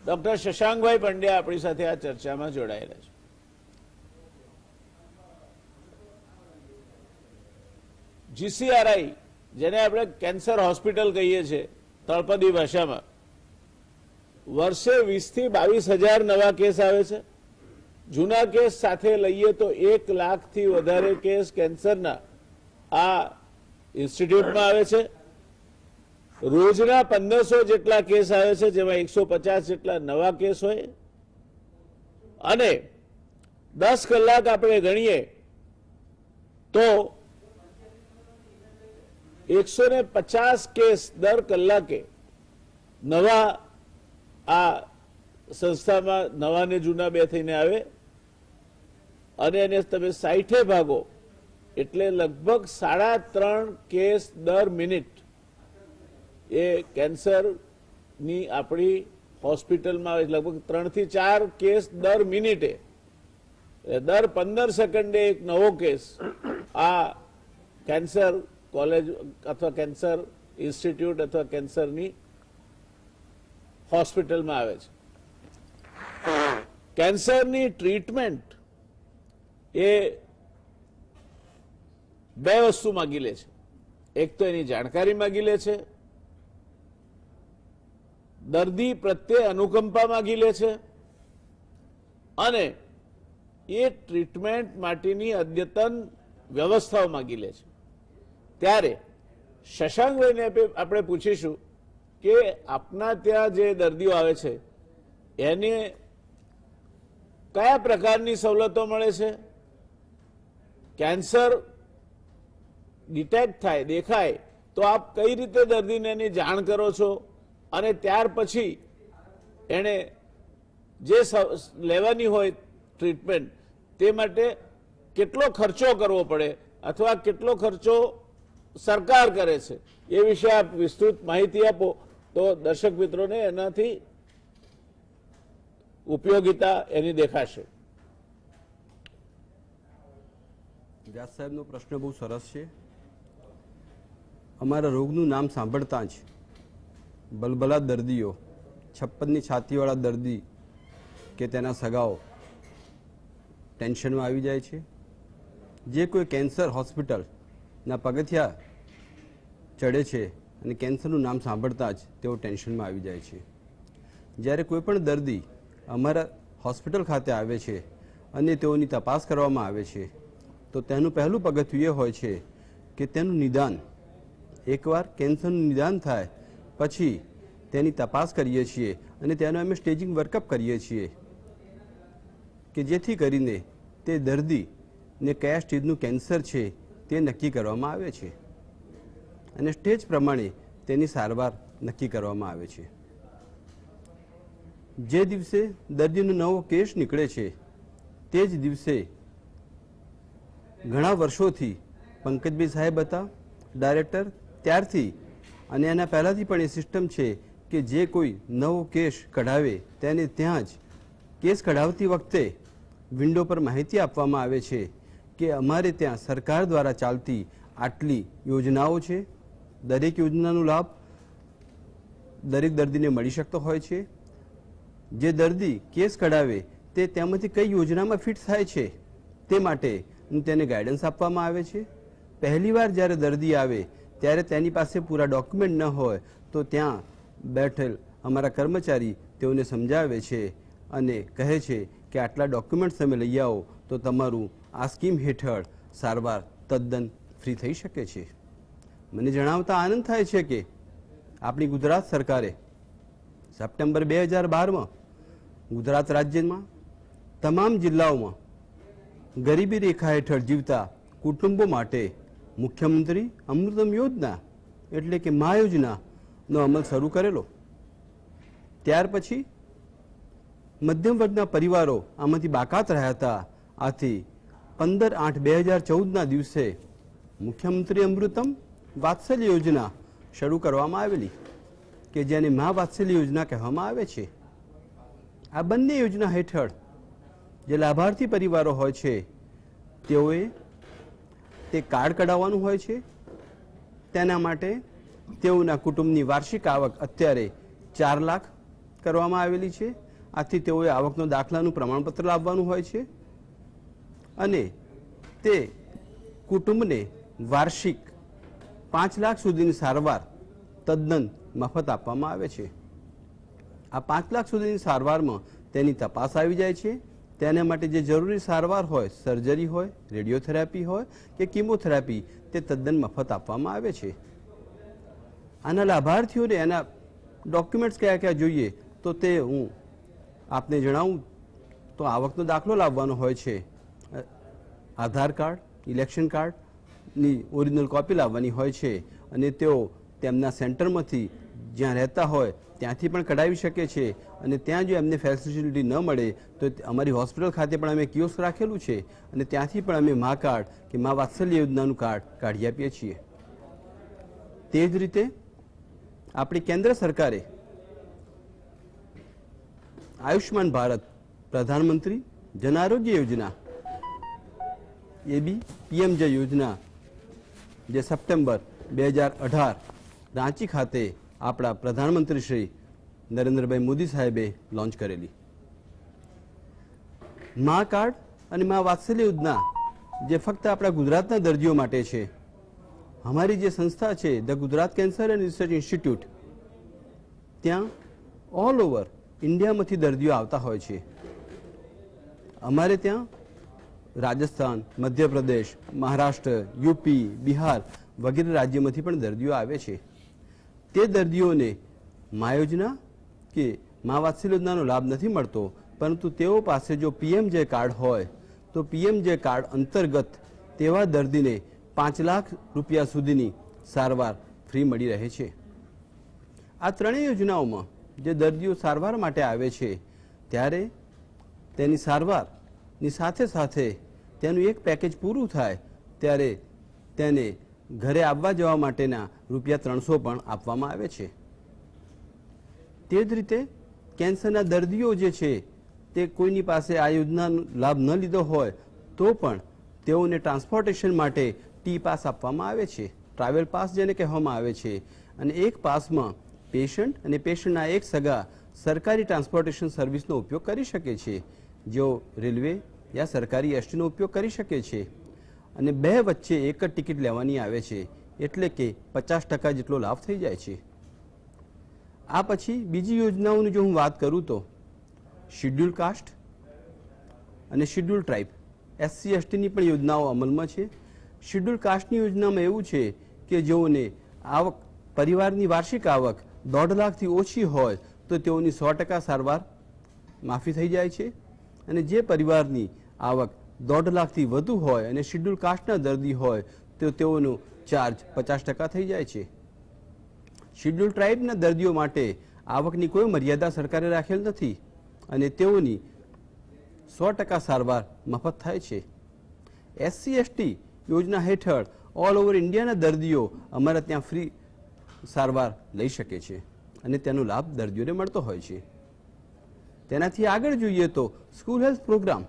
ડોક્ટર શશાંકભાઈ પંડ્યા આપણી સાથે આ ચર્ચામાં જોડાયેલા છે. GCRI જેને આપણે કેન્સર હોસ્પિટલ કહીએ છીએ તળપદી ભાષામાં, વર્ષે 20 થી 22,000 નવા કેસ આવે છે. જૂના કેસ સાથે લઈએ તો 1 લાખથી વધારે કેસ કેન્સરના આ ઇન્સ્ટિટ્યૂટમાં આવે છે. રોજના 1500 જેટલા કેસ આવે છે, જેમાં 150 જેટલા નવા કેસ હોય, અને 10 કલાક આપણે ગણીએ તો 150 કેસ દર કલાકે નવા આ સંસ્થામાં નવા ને જૂના બે થઈને આવે, અને એને તમે 60 ભાગો એટલે લગભગ 3.5 કેસ દર મિનિટ એ કેન્સરની આપણી હોસ્પિટલમાં આવે. લગભગ 3 થી 4 કેસ દર મિનિટે, દર 15 સેકન્ડે એક નવો કેસ આ કેન્સર કોલેજ અથવા કેન્સર ઇન્સ્ટિટ્યૂટ અથવા કેન્સરની હોસ્પિટલમાં આવે છે. કેન્સરની ટ્રીટમેન્ટ એ બે વસ્તુ માગી લે છે. એક તો એની જાણકારી માગી લે છે, દર્દી પ્રત્યે અનુકંપા માગી લે છે, અને એ ટ્રીટમેન્ટ માટેની અદ્યતન વ્યવસ્થાઓ માગી લે છે. ત્યારે શશાંકભાઈને આપણે પૂછીશું કે આપના ત્યાં જે દર્દીઓ આવે છે એને કયા પ્રકારની સવલતો મળે છે, કેન્સર ડિટેક્ટ થાય, દેખાય તો આપ કઈ રીતે દર્દીને એની જાણ કરો છો, અને ત્યાર પછી એને જે લેવાની હોય ટ્રીટમેન્ટ તે માટે કેટલો ખર્ચો કરવો પડે અથવા કેટલો ખર્ચો સરકાર કરે છે, એ વિશે આપ વિસ્તૃત માહિતી આપો તો દર્શક મિત્રોને એનાથી ઉપયોગિતા એની દેખાશે. વ્યાસ સાહેબનો પ્રશ્ન બહુ સરસ છે. અમારા રોગનું નામ સાંભળતા જ બલબલા દર્દીઓ, 56ની છાતીવાળા દર્દી કે તેના સગાઓ ટેન્શનમાં આવી જાય છે. જે કોઈ કેન્સર હોસ્પિટલના પગથિયા ચડે છે અને કેન્સરનું નામ સાંભળતા જ તેઓ ટેન્શનમાં આવી જાય છે. જ્યારે કોઈ પણ દર્દી અમારા હોસ્પિટલ ખાતે આવે છે અને તેઓની તપાસ કરવામાં આવે છે તો તેનું પહેલું પગથિયું એ હોય છે કે તેનું નિદાન. એકવાર કેન્સરનું નિદાન થાય પછી તેની તપાસ કરીએ છીએ અને તેનું અમે સ્ટેજિંગ વર્કઅપ કરીએ છીએ કે જેથી કરીને તે દર્દીને કયા સ્ટેજનું કેન્સર છે તે નક્કી કરવામાં આવે છે અને સ્ટેજ પ્રમાણે તેની સારવાર નક્કી કરવામાં આવે છે. જે દિવસે દર્દીનો નવો કેસ નીકળે છે તે જ દિવસે ઘણા વર્ષોથી પંકજભાઈ સાહેબ હતા ડાયરેક્ટર ત્યારથી, અને એના પહેલાંથી પણ એ સિસ્ટમ છે કે જે કોઈ નવો કેસ કઢાવે તેને ત્યાં જ કેસ કઢાવતી વખતે વિન્ડો પર માહિતી આપવામાં આવે છે કે અમારે ત્યાં સરકાર દ્વારા ચાલતી આટલી યોજનાઓ છે, દરેક યોજનાનો લાભ દરેક દર્દીને મળી શકતો હોય છે. જે દર્દી કેસ કઢાવે તે તેમાંથી કઈ યોજનામાં ફિટ થાય છે તે માટે તેને ગાઈડન્સ આપવામાં આવે છે. પહેલીવાર જ્યારે દર્દી આવે ત્યારે તેની પાસે પૂરા ડોક્યુમેન્ટ ન હોય તો ત્યાં બેઠેલ અમારા કર્મચારી તેઓને સમજાવે છે અને કહે છે કે આટલા ડોક્યુમેન્ટ્સ તમે લઈ આવો તો તમારું આ સ્કીમ હેઠળ સારવાર તદ્દન ફ્રી થઈ શકે છે. મને જણાવતા આનંદ થાય છે કે આપણી ગુજરાત સરકારે સપ્ટેમ્બર 2012માં ગુજરાત રાજ્યમાં તમામ જિલ્લાઓમાં ગરીબી રેખા હેઠળ જીવતા કુટુંબો માટે મુખ્યમંત્રી અમૃતમ યોજના એટલે કે મા યોજનાનો અમલ શરૂ કરેલો. ત્યાર પછી મધ્યમ વર્ગના પરિવારો આમાંથી બાકાત રહ્યા હતા. આથી 15/8/2014ના દિવસે મુખ્યમંત્રી અમૃતમ વાત્સલ્ય યોજના શરૂ કરવામાં આવેલી કે જેને મા વાત્સલ્ય યોજના કહેવામાં આવે છે. આ બંને યોજના હેઠળ જે લાભાર્થી પરિવારો હોય છે તેઓએ તે કાર્ડ કઢાવવાનું હોય છે. તેના માટે તેઓના કુટુંબની વાર્ષિક આવક અત્યારે 4 લાખ કરવામાં આવેલી છે. આથી તેઓએ આવકનો દાખલાનું પ્રમાણપત્ર લાવવાનું હોય છે અને તે કુટુંબને વાર્ષિક 5 લાખ સુધીની સારવાર તદ્દન મફત આપવામાં આવે છે. આ 5 લાખ સુધીની સારવારમાં તેની તપાસ આવી જાય છે. તેના માટે જે જરૂરી સારવાર હોય, સર્જરી હોય, રેડિયોથેરાપી હોય કે કિમોથેરાપી, તે તદ્દન મફત આપવામાં આવે છે. આના લાભાર્થીઓને એના ડોક્યુમેન્ટ્સ કયા કયા જોઈએ તો તે હું આપને જણાવું તો આવકનો દાખલો લાવવાનો હોય છે, આધાર કાર્ડ, ઇલેક્શન કાર્ડની ઓરિજિનલ કોપી લાવવાની હોય છે અને તેઓ તેમના સેન્ટરમાંથી જ્યાં રહેતા હોય ત્યાંથી પણ કઢાવી શકે છે. અને ત્યાં જો એમને ફેસિલિટી ન મળે તો અમારી હોસ્પિટલ ખાતે પણ અમે કિયોસ્ક રાખેલું છે અને ત્યાંથી પણ અમે મા કાર્ડ કે મા વાત્સલ્ય યોજનાનું કાર્ડ કાઢી આપીએ છીએ. તે જ રીતે આપણી કેન્દ્ર સરકારે આયુષ્માન ભારત, પ્રધાનમંત્રી જન આરોગ્ય યોજના, એ બી પીએમજે યોજના, જે સપ્ટેમ્બર 2018 રાંચી ખાતે આપણા પ્રધાનમંત્રી શ્રી નરેન્દ્રભાઈ મોદી સાહેબે લોન્ચ કરેલી. મા કાર્ડ અને મા વાત્સલ્ય યોજના જે ફક્ત આપણા ગુજરાતના દર્દીઓ માટે છે. અમારી જે સંસ્થા છે the Gujarat cancer and research institute, ત્યાં ઓલ ઓવર ઇન્ડિયામાંથી દર્દીઓ આવતા હોય છે. અમારે ત્યાં રાજસ્થાન, મધ્યપ્રદેશ, મહારાષ્ટ્ર, યુપી, બિહાર વગેરે રાજ્યોમાંથી પણ દર્દીઓ આવે છે. તે દર્દીઓને મા યોજના કે મા વાત્સલ્ય યોજનાનો લાભ નથી મળતો, પરંતુ તેઓ પાસે જો પીએમજે કાર્ડ હોય તો પીએમજે કાર્ડ અંતર્ગત તેવા દર્દીને 5 લાખ રૂપિયા સુધીની સારવાર ફ્રી મળી રહે છે. આ ત્રણેય યોજનાઓમાં જે દર્દીઓ સારવાર માટે આવે છે ત્યારે તેની સારવારની સાથે સાથે તેનું એક પેકેજ પૂરું થાય ત્યારે તેને ઘરે આવવા જવા માટેના ₹300 પણ આપવામાં આવે છે. તે જ રીતે કેન્સરના દર્દીઓ જે છે તે કોઈની પાસે આ યોજનાનો લાભ ન લીધો હોય તો પણ તેઓને ટ્રાન્સપોર્ટેશન માટે ટી પાસ આપવામાં આવે છે, ટ્રાવેલ પાસ જેને કહેવામાં આવે છે. અને એક પાસમાં પેશન્ટ અને પેશન્ટના એક સગા સરકારી ટ્રાન્સપોર્ટેશન સર્વિસનો ઉપયોગ કરી શકે છે, જેઓ રેલવે યા સરકારી એસટીનો ઉપયોગ કરી શકે છે. અને બે વચ્ચે એક જ ટિકિટ લેવાની આવે છે, એટલે કે 50% જેટલો લાભ થઈ જાય છે. આ પછી બીજી યોજનાઓની જો હું વાત કરું તો શિડ્યુલ કાસ્ટ અને શિડ્યુલ ટ્રાઇબ, એસસી એસટીની પણ યોજનાઓ અમલમાં છે. શિડ્યુલ કાસ્ટની યોજનામાં એવું છે કે જેઓને આવક, પરિવારની વાર્ષિક આવક 1.5 લાખથી ઓછી હોય તો તેઓની 100% સારવાર માફી થઈ જાય છે. અને જે પરિવારની આવક 1.5 લાખથી વધુ હોય અને શિડ્યુલ કાસ્ટના દર્દી હોય તો તેઓનો ચાર્જ 50% થઈ જાય છે. શિડ્યુલ ટ્રાઇબના દર્દીઓ માટે આવકની કોઈ મર્યાદા સરકારે રાખેલ નથી અને તેઓની 100% સારવાર મફત થાય છે. એસસી એસટી યોજના હેઠળ ઓલ ઓવર ઇન્ડિયાના દર્દીઓ અમારા ત્યાં ફ્રી સારવાર લઈ શકે છે અને તેનો લાભ દર્દીઓને મળતો હોય છે. તેનાથી આગળ જોઈએ તો સ્કૂલ હેલ્થ પ્રોગ્રામ,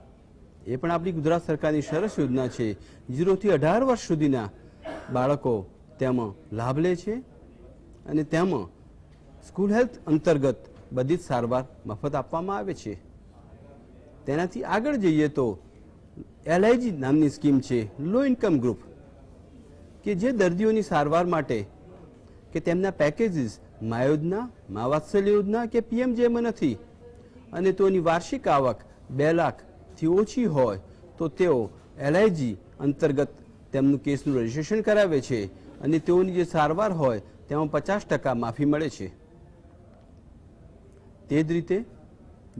એ પણ આપણી ગુજરાત સરકારની સરસ યોજના છે. 0 થી 18 વર્ષ સુધીના બાળકો તેમાં લાભ લે છે અને તેમાં સ્કૂલ હેલ્થ અંતર્ગત બધી જ સારવાર મફત આપવામાં આવે છે. તેનાથી આગળ જઈએ તો LIG નામની સ્કીમ છે, લો ઇન્કમ ગ્રુપ, કે જે દર્દીઓની સારવાર માટે કે તેમના પેકેજીસ મા યોજના, મા વાત્સલ્ય યોજના કે પીએમજેમાં નથી અને તેઓની વાર્ષિક આવક 2 લાખથી ઓછી હોય તો તેઓ LIG અંતર્ગત તેમનું કેસનું રજીસ્ટ્રેશન કરાવે છે અને તેઓની જે સારવાર હોય તેમાં 50% માફી મળે છે. તે જ રીતે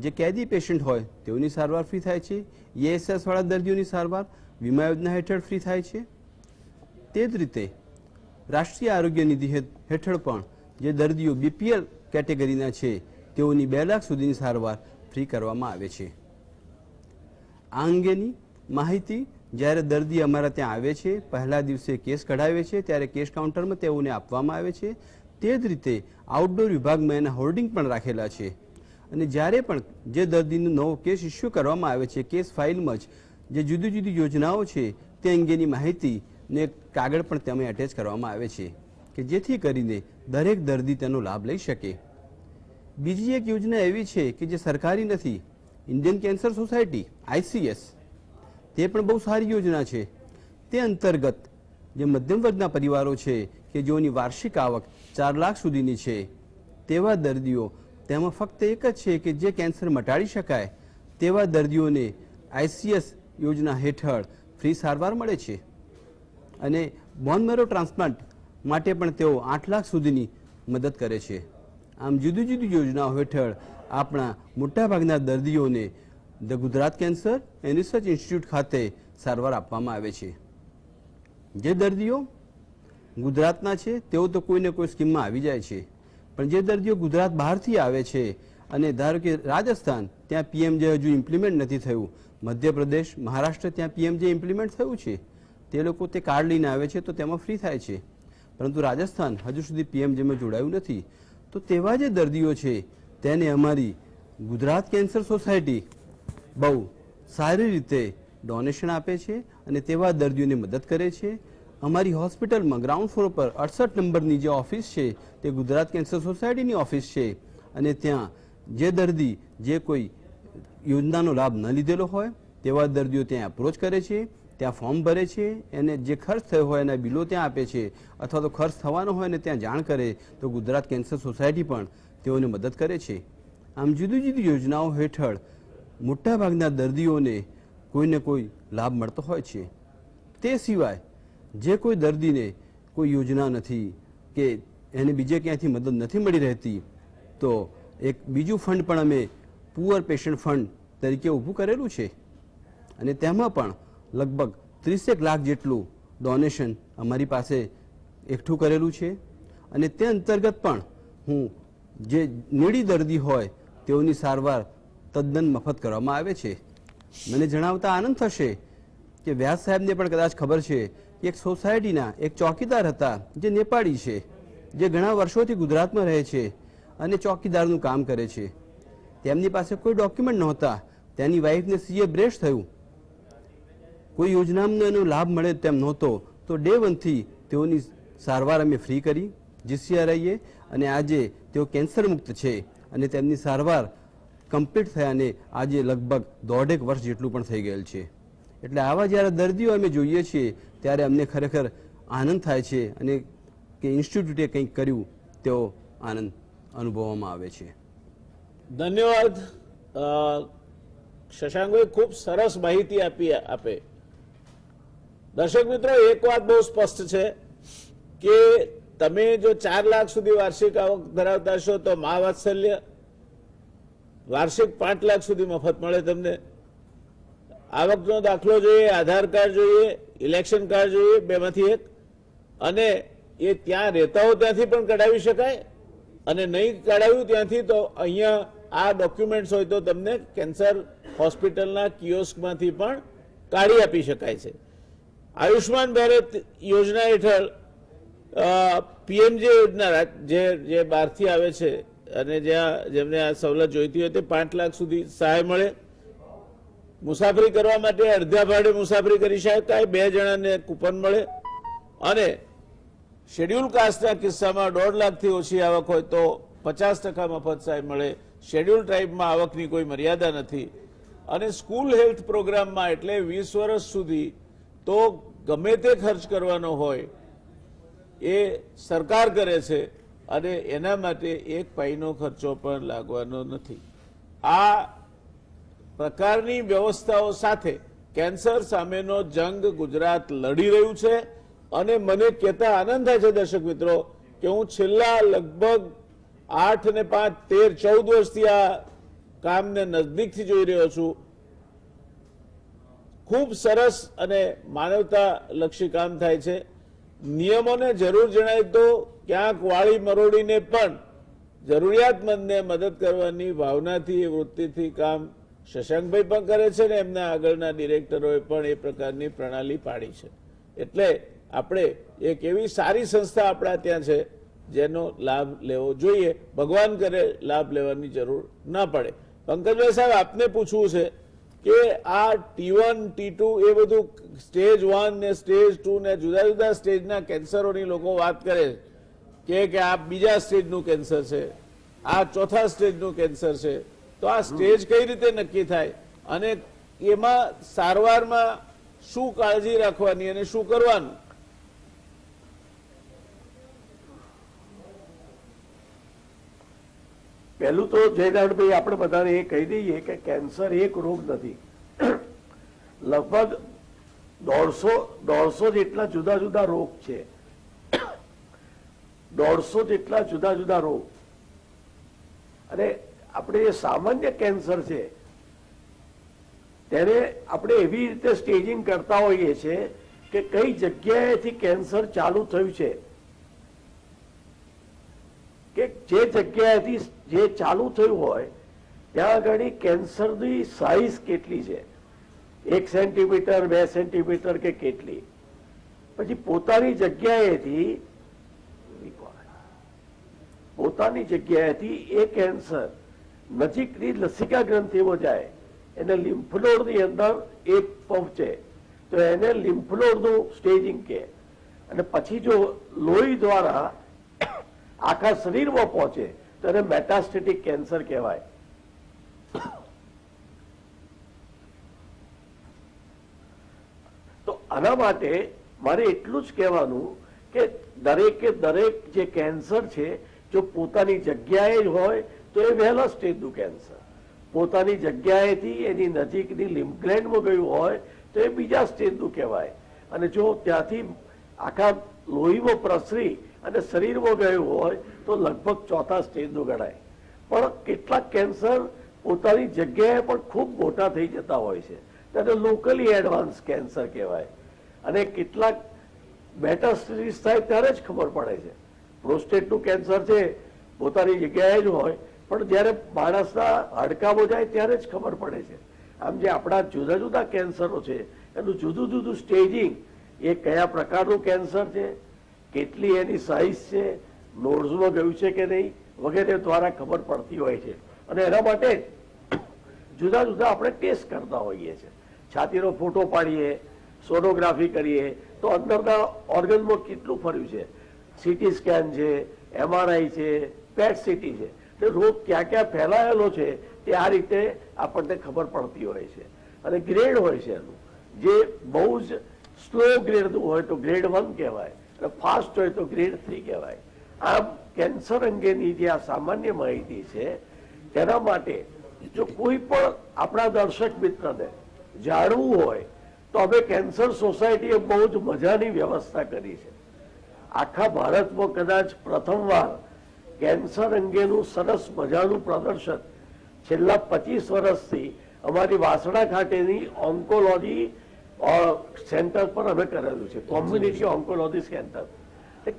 જે કેદી પેશન્ટ હોય તેઓની સારવાર ફ્રી થાય છે. ESS વાળા દર્દીઓની સારવાર વીમા યોજના હેઠળ ફ્રી થાય છે. તે જ રીતે રાષ્ટ્રીય આરોગ્ય નિધિ હેઠળ પણ જે દર્દીઓ BPL કેટેગરીના છે તેઓની 2 લાખ સુધીની સારવાર ફ્રી કરવામાં આવે છે. આ અંગેની માહિતી જ્યારે દર્દી અમારા ત્યાં આવે છે, પહેલા દિવસે કેસ કઢાવે છે ત્યારે કેસ કાઉન્ટરમાં તેઓને આપવામાં આવે છે. તે જ રીતે આઉટડોર વિભાગમાં એના હોર્ડિંગ પણ રાખેલા છે અને જ્યારે પણ જે દર્દીનો નવો કેસ ઇસ્યુ કરવામાં આવે છે, કેસ ફાઇલમાં જ જે જુદી જુદી યોજનાઓ છે તે અંગેની માહિતીને કાગળ પણ તેમાં એટેચ કરવામાં આવે છે કે જેથી કરીને દરેક દર્દી તેનો લાભ લઈ શકે. બીજી એક યોજના એવી છે કે જે સરકારી નથી, ઇન્ડિયન કેન્સર સોસાયટી ICS, તે પણ બહુ સારી યોજના છે. તે અંતર્ગત જે મધ્યમ વર્ગના પરિવારો છે કે જેઓની વાર્ષિક આવક 4 લાખ સુધીની છે તેવા દર્દીઓ, તેમાં ફક્ત એક જ છે કે જે કેન્સર મટાડી શકાય તેવા દર્દીઓને ICS યોજના હેઠળ ફ્રી સારવાર મળે છે અને બોન મેરો ટ્રાન્સપ્લાન્ટ માટે પણ તેઓ 8 લાખ સુધીની મદદ કરે છે. આમ જુદી જુદી યોજનાઓ હેઠળ આપણા મોટાભાગના દર્દીઓને the Gujarat cancer and research institute ખાતે સારવાર આપવામાં આવે છે. જે દર્દીઓ ગુજરાતના છે તેઓ તો કોઈને કોઈ સ્કીમમાં આવી જાય છે, પણ જે દર્દીઓ ગુજરાત બહારથી આવે છે અને ધારો કે રાજસ્થાન ત્યાં PMJ હજુ ઇમ્પ્લિમેન્ટ નથી થયું, મધ્યપ્રદેશ, મહારાષ્ટ્ર ત્યાં PMJ ઇમ્પ્લિમેન્ટ થયું છે, તે લોકો તે કાર્ડ લઈને આવે છે તો તેમાં ફ્રી થાય છે, પરંતુ રાજસ્થાન હજુ સુધી PMJમાં જોડાયું નથી. તો તેવા જે દર્દીઓ છે તેને અમારી ગુજરાત કેન્સર સોસાયટી બહુ સારી રીતે ડોનેશન આપે છે અને તેવા દર્દીઓને મદદ કરે છે. અમારી હોસ્પિટલમાં ગ્રાઉન્ડ ફ્લોર પર 68 નંબરની જે ઓફિસ છે તે ગુજરાત કેન્સર સોસાયટીની ઓફિસ છે અને ત્યાં જે દર્દી જે કોઈ યોજનાનો લાભ ન લીધેલો હોય તેવા દર્દીઓ ત્યાં એપ્રોચ કરે છે, ત્યાં ફોર્મ ભરે છે, એને જે ખર્ચ થયો હોય એના બિલો ત્યાં આપે છે, અથવા તો ખર્ચ થવાનો હોય ને ત્યાં જાણ કરે તો ગુજરાત કેન્સર સોસાયટી પણ તેઓને મદદ કરે છે. આમ જુદી જુદી યોજનાઓ હેઠળ મોટાભાગના દર્દીઓને કોઈને કોઈ લાભ મળતો હોય છે. તે સિવાય જે કોઈ દર્દીને કોઈ યોજના નથી કે એને બીજે ક્યાંથી મદદ નથી મળી રહેતી તો એક બીજું ફંડ પણ અમે પુઅર પેશન્ટ ફંડ તરીકે ઊભું કરેલું છે અને તેમાં પણ લગભગ 30 લાખ જેટલું ડોનેશન અમારી પાસે એકઠું કરેલું છે અને તે અંતર્ગત પણ હું જે નીડી દર્દી હોય તેઓની સારવાર તદ્દન મફત કરવામાં આવે છે. મને જણાવતા આનંદ થશે કે વ્યાસ સાહેબને પણ કદાચ ખબર છે કે એક સોસાયટીના એક ચોકીદાર હતા જે નેપાળી છે, જે ઘણા વર્ષોથી ગુજરાતમાં રહે છે અને ચોકીદારનું કામ કરે છે. તેમની પાસે કોઈ ડોક્યુમેન્ટ નહોતા, તેની વાઈફને CA બ્રેસ્ટ થયું, કોઈ યોજનાનો એનો લાભ મળે તેમ નહોતો, તો ડે 1 થી તેઓની સારવાર અમે ફ્રી કરી GCRIએ અને આજે તેઓ કેન્સર મુક્ત છે અને તેમની સારવાર કમ્પ્લીટ થયાને આજે લગભગ 1.5 વર્ષ જેટલું પણ થઈ ગયેલ છે. એટલે આવા જ્યારે દર્દીઓ અમે જોઈએ છીએ ત્યારે અમને ખરેખર આનંદ થાય છે અને કે ઇન્સ્ટિટ્યૂટે કંઈક કર્યું તેવો આનંદ અનુભવવામાં આવે છે. ધન્યવાદ શશાંકભાઈ, ખૂબ સરસ માહિતી આપે. દર્શક મિત્રો, એક વાત બહુ સ્પષ્ટ છે કે તમે જો 4 લાખ સુધી વાર્ષિક આવક ધરાવતા છો તો મા વાત્સલ્ય વાર્ષિક 5 લાખ સુધી મફત મળે તમને. આવકનો દાખલો જોઈએ, આધાર કાર્ડ જોઈએ, ઇલેક્શન કાર્ડ જોઈએ, બેમાંથી એક, અને એ ત્યાં રહેતા હો ત્યાંથી પણ કઢાવી શકાય અને નહીં કઢાવ્યું ત્યાંથી તો અહીંયા આ ડોક્યુમેન્ટ્સ હોય તો તમને કેન્સર હોસ્પિટલના કિયોસ્કમાંથી પણ કાઢી આપી શકાય છે. આયુષ્માન ભારત યોજના હેઠળ PMJ યોજના જે બહારથી આવે છે અને જેમને આ સવલત જોઈતી હોય તે 5 લાખ સુધી સહાય મળે. મુસાફરી કરવા માટે અડધા ભાડે મુસાફરી કરી શકાય, 2 જણાને કૂપન મળે અને શેડ્યુલ કાસ્ટના કિસ્સામાં 1.5 લાખથી ઓછી આવક હોય તો 50% મફત સહાય મળે. શેડ્યુલ ટ્રાઇબમાં આવકની કોઈ મર્યાદા નથી અને સ્કૂલ હેલ્થ પ્રોગ્રામમાં એટલે 20 વર્ષ સુધી તો ગમે તે ખર્ચ કરવાનો હોય એ સરકાર કરે છે અને એના માટે એક પૈસાનો ખર્ચો પણ લાગવાનો નથી. આ પ્રકારની વ્યવસ્થાઓ સાથે કેન્સર સામેનો જંગ ગુજરાત લડી રહ્યું છે અને મને કહેતા આનંદ થાય છે દર્શક મિત્રો કે હું છેલ્લા લગભગ 8 ને 5, 13, 14 વર્ષથી આ કામને નજદીકથી જોઈ રહ્યો છું. ખૂબ સરસ અને માનવતાલક્ષી કામ થાય છે. નિયમોને જરૂર જણાય તો ક્યાંક વાળી મરોડીને પણ જરૂરિયાતમંદને મદદ કરવાની ભાવનાથી, વૃત્તિથી કામ શશાંકભાઈ પણ કરે છે ને એમના આગળના ડિરેક્ટરોએ પણ એ પ્રકારની પ્રણાલી પાડી છે. એટલે આપણે એક એવી સારી સંસ્થા આપણા ત્યાં છે જેનો લાભ લેવો જોઈએ. ભગવાન કરે લાભ લેવાની જરૂર ના પડે. પંકજભાઈ સાહેબ, આપને પૂછવું છે કે આ T1, T2 એ બધું સ્ટેજ 1 ને સ્ટેજ 2 ને જુદા જુદા સ્ટેજના કેન્સરોની લોકો વાત કરે કે આ બીજા સ્ટેજનું કેન્સર છે, આ ચોથા સ્ટેજનું કેન્સર છે, તો આ સ્ટેજ કઈ રીતે નક્કી થાય અને એમાં સારવારમાં શું કાળજી રાખવાની અને શું કરવાનું? પહેલું તો જયનારાયણભાઈ આપણે બધાને એ કહી દઈએ કે કેન્સર એક રોગ નથી, લગભગ 150 જેટલા જુદા જુદા રોગ છે, 150 જેટલા જુદા જુદા રોગ. અને આપણે જે સામાન્ય કેન્સર છે તેને આપણે એવી રીતે સ્ટેજિંગ કરતા હોઈએ છીએ કે કઈ જગ્યાએથી કેન્સર ચાલુ થયું છે, કે જે જગ્યાએથી જે ચાલુ થયું હોય ત્યાં આગળ કેન્સરની સાઇઝ કેટલી છે, 1 સેન્ટીમીટર 2 સેન્ટીમીટર કે કેટલી, પછી પોતાની જગ્યાએથી એ કેન્સર નજીકની લસિકા ગ્રંથિમાં જાય, એને લિમ્ફનોડની અંદર એ પહોંચે તો એને લિમ્ફનોડનું સ્ટેજિંગ કહે. અને પછી જો લોહી દ્વારા આખા શરીરમાં પહોંચે તો એને મેટાસ્ટેટિક કેન્સર કહેવાય. તો આના માટે મારે એટલું જ કહેવાનું કે દરેકે દરેક જે કેન્સર છે જો પોતાની જગ્યાએ જ હોય તો એ વહેલા સ્ટેજનું કેન્સર, પોતાની જગ્યાએથી એની નજીકની લિમ્ફ ગ્લેન્ડમાં ગયું હોય તો એ બીજા સ્ટેજનું કહેવાય, અને જો ત્યાંથી આખા લોહીમાં પ્રસરી અને શરીરમાં ગયું હોય તો લગભગ ચોથા સ્ટેજનું ગણાય. પણ કેટલાક કેન્સર પોતાની જગ્યાએ પણ ખૂબ મોટા થઈ જતા હોય છે, તેને લોકલી એડવાન્સ કેન્સર કહેવાય. અને કેટલાક મેટાસ્ટેસિસ થાય ત્યારે જ ખબર પડે છે. પ્રોસ્ટેટનું કેન્સર છે પોતાની જગ્યાએ જ હોય પણ જ્યારે માણસના હાડકામાં જાય ત્યારે જ ખબર પડે છે. આમ જે આપણા જુદા જુદા કેન્સરો છે એનું જુદું જુદું સ્ટેજિંગ, એ કયા પ્રકારનું કેન્સર છે, કેટલી એની સાઇઝ છે, નોડ્સમાં ગયું છે કે નહીં વગેરે દ્વારા ખબર પડતી હોય છે. અને એના માટે જુદા જુદા આપણે ટેસ્ટ કરતા હોઈએ છીએ. છાતીનો ફોટો પાડીએ, સોનોગ્રાફી કરીએ તો અંદરના ઓર્ગનમાં કેટલું ફર્યું છે, સીટી સ્કેન છે, MRI છે, પેટ સીટી છે, તે રોગ ક્યાં ક્યાં ફેલાયેલો છે તે આ રીતે આપણને ખબર પડતી હોય છે. અને ગ્રેડ હોય છે એનું, જે બહુ જ સ્લો ગ્રેડનું હોય તો ગ્રેડ 1 કહેવાય, અને ફાસ્ટ હોય તો ગ્રેડ 3 કહેવાય. આમ કેન્સર અંગેની જે આ સામાન્ય માહિતી છે તેના માટે જો કોઈ પણ આપણા દર્શક મિત્રને જાણવું હોય તો અમે કેન્સર સોસાયટીએ બહુ જ મજાની વ્યવસ્થા કરી છે. આખા ભારતમાં કદાચ પ્રથમવાર કેન્સર અંગેનું સરસ મજાનું પ્રદર્શન છેલ્લા 25 વર્ષથી અમારી વાસણા ખાતેની ઓન્કોલોજી સેન્ટર પર અમે કરેલું છે, કોમ્યુનિટી ઓન્કોલોજી સેન્ટર.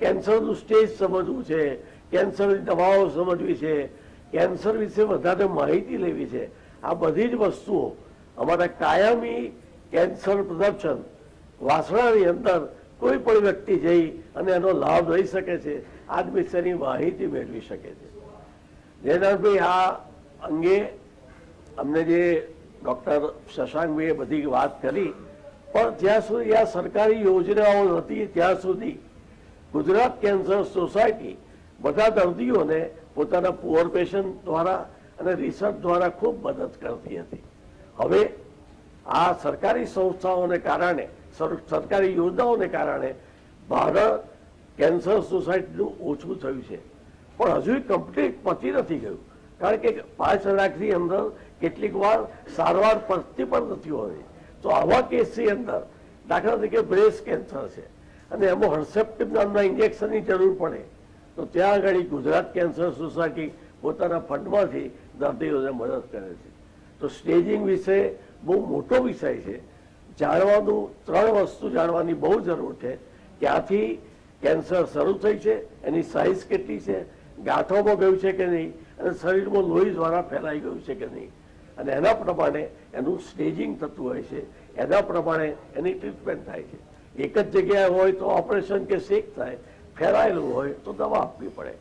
કેન્સરનું સ્ટેજ સમજવું છે, કેન્સરની દવાઓ સમજવી છે, કેન્સર વિશે વધારે માહિતી લેવી છે, આ બધી જ વસ્તુઓ અમારા કાયમી કેન્સર પ્રદર્શન વાસણાની અંદર કોઈ પણ વ્યક્તિ જઈ અને એનો લાભ લઈ શકે છે, આ વિશેની માહિતી મેળવી શકે છે. જયનાથભાઈ આ અંગે અમને જે ડોક્ટર શશાંકભાઈએ બધી વાત કરી, પણ જ્યાં સુધી આ સરકારી યોજનાઓ નથી ત્યાં સુધી ગુજરાત કેન્સર સોસાયટી બધા દર્દીઓને પોતાના પુઅર પેશન્ટ દ્વારા અને રિસર્ચ દ્વારા ખૂબ મદદ કરતી હતી. હવે આ સરકારી સંસ્થાઓને કારણે, સરકારી યોજનાઓને કારણે ભારત કેન્સર સોસાયટીનું ઓછું થયું છે, પણ હજુ કમ્પ્લીટ પતી નથી ગયું. કારણ કે 5 લાખની અંદર કેટલીક વાર સારવાર પતતી પણ નથી હોતી. તો આવા કેસની અંદર દાખલા તરીકે બ્રેસ્ટ કેન્સર છે અને એમાં હર્સેપ્ટિન નામના ઇન્જેક્શનની જરૂર પડે તો ત્યાં આગળ ગુજરાત કેન્સર સોસાયટી પોતાના ફંડમાંથી દર્દીઓને મદદ કરે છે. તો સ્ટેજિંગ વિશે બહુ મોટો વિષય છે. જાણવાનું 3 વસ્તુ જાણવાની બહુ જરૂર છે. ક્યાંથી કેન્સર શરૂ થઈ છે, એની સાઇઝ કેટલી છે, ગાંઠોમાં ગયું છે કે નહીં, અને શરીરમાં લોહી દ્વારા ફેલાઈ ગયું છે કે નહીં, અને એના પ્રમાણે એનું સ્ટેજિંગ થતું હોય છે, એના પ્રમાણે એની ટ્રીટમેન્ટ થાય છે. એક જ જગ્યાએ હોય તો ઓપરેશન કે શેક થાય, ફેલાયેલું હોય તો દવા આપવી પડે.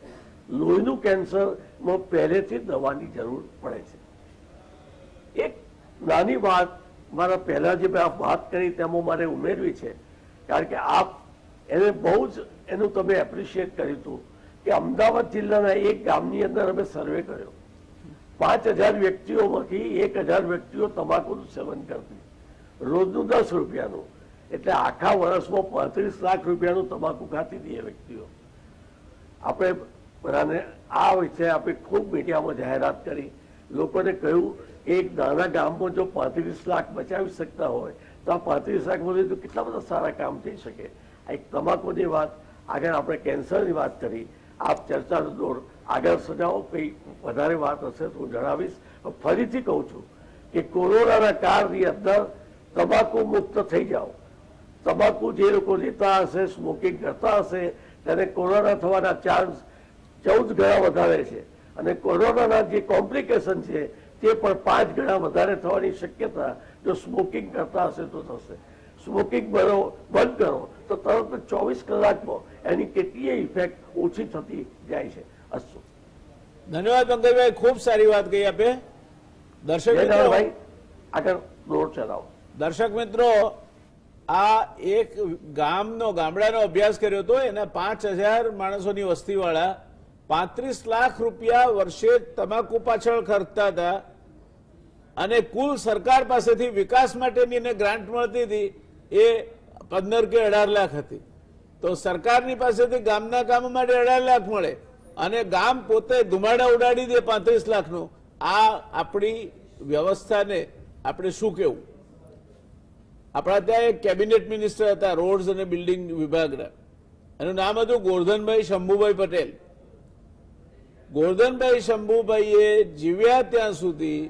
લોહીનું કેન્સરમાં પહેલેથી દવાની જરૂર પડે છે. એક નાની વાત મારા પહેલા જે મેં વાત કરી તેમાં મારે ઉમેરવી છે, કારણ કે આપ એને બહુ જ એનું તમે એપ્રિશિએટ કર્યું હતું કે અમદાવાદ જિલ્લાના એક ગામની અંદર અમે સર્વે કર્યો. 5000 વ્યક્તિઓમાંથી 1000 વ્યક્તિઓ તમાકુનું સેવન કરતી, રોજનું 10 રૂપિયાનું, એટલે આખા વર્ષમાં 35 લાખ રૂપિયાનું તમાકુ ખાતી હતી એ વ્યક્તિઓ. આપણે બધાને આ વિશે આપણે ખૂબ મીડિયામાં જાહેરાત કરી, લોકોને કહ્યું એક નાના ગામમાં જો 35 લાખ બચાવી શકતા હોય તો આ 35 લાખમાંથી તો કેટલા બધા સારા કામ થઈ શકે. આ એક તમાકુની વાત, આગળ આપણે કેન્સરની વાત કરી. આપ ચર્ચાનો દોર આગળ સજાવો, કંઈ વધારે વાત હશે તો હું જણાવીશ. ફરીથી કહું છું કે કોરોનાના કાળની અંદર તમાકુ મુક્ત થઈ જાઓ. તમાકુ જે લોકો લેતા હશે, સ્મોકિંગ કરતા હશે, તેને કોરોના થવાના ચાન્સ 14 ગણા વધારે છે અને કોરોનાના જે કોમ્પ્લિકેશન છે તે પણ 5 ગણા વધારે થવાની શક્યતા જો સ્મોકિંગ કરતા હશે તો થશે. સ્મોકિંગ બંધ કરો તો તરત 24 કલાકમાં એની કેટલીય ઇફેક્ટ ઓછી થતી જાય છે. અસ્તુ. ધન્યવાદ પંકજભાઈ, ખૂબ સારી વાત કહી આપે. દર્શક મિત્રો, ભાઈ આગળ દોર ચલાવો. દર્શક મિત્રો, આ એક ગામડાનો અભ્યાસ કર્યો હતો. એના 5000 માણસોની વસ્તીવાળા 35 લાખ રૂપિયા વર્ષે તમાકુ પાછળ ખર્ચતા હતા અને કુલ સરકાર પાસેથી વિકાસ માટેની એને ગ્રાન્ટ મળતી હતી એ 15 કે 18 લાખ હતી. તો સરકારની પાસેથી ગામના કામ માટે 18 લાખ મળે અને ગામ પોતે ધુમાડા ઉડાડી દે 35 લાખનું. આ આપણી વ્યવસ્થાને આપણે શું કેવું? આપણા ત્યાં એક કેબિનેટ મિનિસ્ટર હતા રોડ્સ અને બિલ્ડિંગ વિભાગના, એનું નામ હતું ગોરધનભાઈ શંભુભાઈ પટેલ. ગોરધનભાઈ શંભુભાઈએ જીવ્યા ત્યાં સુધી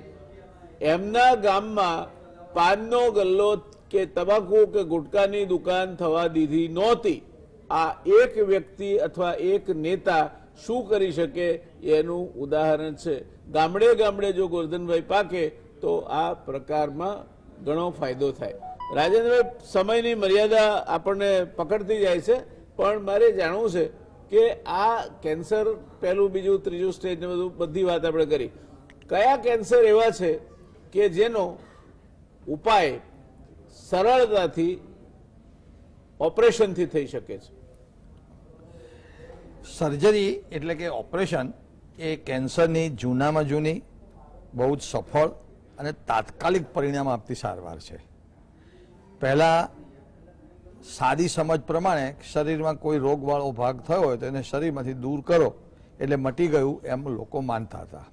એમના ગામમાં પાનનો ગલ્લો કે તમાકુ કે ગુટકાની દુકાન થવા દીધી નહોતી. આ એક વ્યક્તિ અથવા એક નેતા શું કરી શકે એનું ઉદાહરણ છે. ગામડે ગામડે જો ગોરધનભાઈ પાકે તો આ પ્રકારમાં ઘણો ફાયદો થાય. રાજેન્દ્રભાઈ, સમયની મર્યાદા આપણને પકડતી જાય છે, પણ મારે જાણવું છે કે આ કેન્સર પહેલું બીજું ત્રીજું સ્ટેજ ને બધી વાત આપણે કરી. કયા કેન્સર એવા છે કે જેનો ઉપાય સરળતાથી ઓપરેશનથી થઈ શકે છે? સર્જરી એટલે કે ઓપરેશન એ કેન્સરની જૂનામાં જૂની બહુ જ સફળ અને તાત્કાલિક પરિણામ આપતી સારવાર છે. પહેલાં સાદી સમજ પ્રમાણે શરીરમાં કોઈ રોગવાળો ભાગ થયો હોય તો એને શરીરમાંથી દૂર કરો એટલે મટી ગયું એમ લોકો માનતા હતા.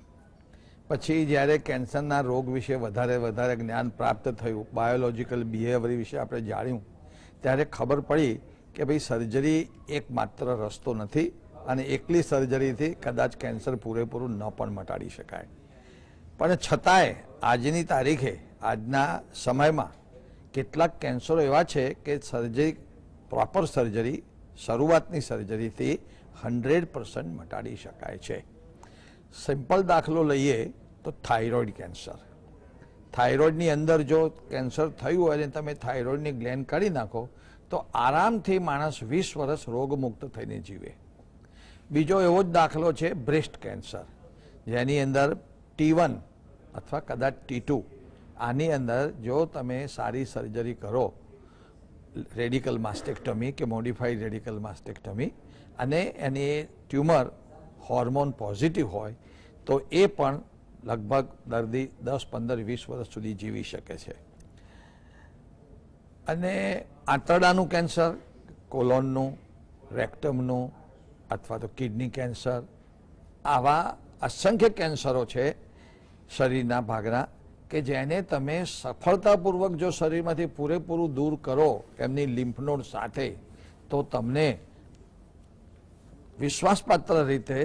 પછી જ્યારે કેન્સરના રોગ વિશે વધારે જ્ઞાન પ્રાપ્ત થયું, બાયોલોજીકલ બિહેવિયર વિશે આપણે જાણ્યું, ત્યારે ખબર પડી કે ભાઈ સર્જરી એકમાત્ર રસ્તો નથી અને એકલી સર્જરીથી કદાચ કેન્સર પૂરેપૂરું ન પણ મટાડી શકાય. પણ છતાંય આજની તારીખે, આજના સમયમાં કેટલાક કેન્સરો એવા છે કે સર્જરી, પ્રોપર સર્જરી, શરૂઆતની સર્જરીથી 100% મટાડી શકાય છે. સિમ્પલ દાખલો લઈએ તો થાઇરોઇડ કેન્સર. થાઇરોઇડની અંદર જો કેન્સર થયું હોય અને તમે થાઇરોઇડની ગ્લેન્ડ કાઢી નાખો તો આરામથી માણસ 20 વર્ષ રોગમુક્ત થઈને જીવે. બીજો એવો જ દાખલો છે બ્રેસ્ટ કેન્સર, જેની અંદર T1 અથવા કદાચ T2, આની અંદર જો તમે સારી સર્જરી કરો, રેડિકલ માસ્ટેક્ટમી કે મોડિફાઈડ રેડિકલ માસ્ટેક્ટમી, અને એની ટ્યુમર હોર્મોન પોઝિટિવ હોય તો એ પણ લગભગ દર્દી 10, 15, 20 વર્ષ સુધી જીવી શકે છે. અને આંતરડાનું કેન્સર, કોલોનનું, રેક્ટમનું અથવા તો કિડની કેન્સર, આવા અસંખ્ય કેન્સરો છે શરીરના ભાગના કે જેને તમે સફળતાપૂર્વક જો શરીરમાંથી પૂરેપૂરું દૂર કરો એમની લિમ્ફ નોડ સાથે, તો તમને વિશ્વાસપાત્ર રીતે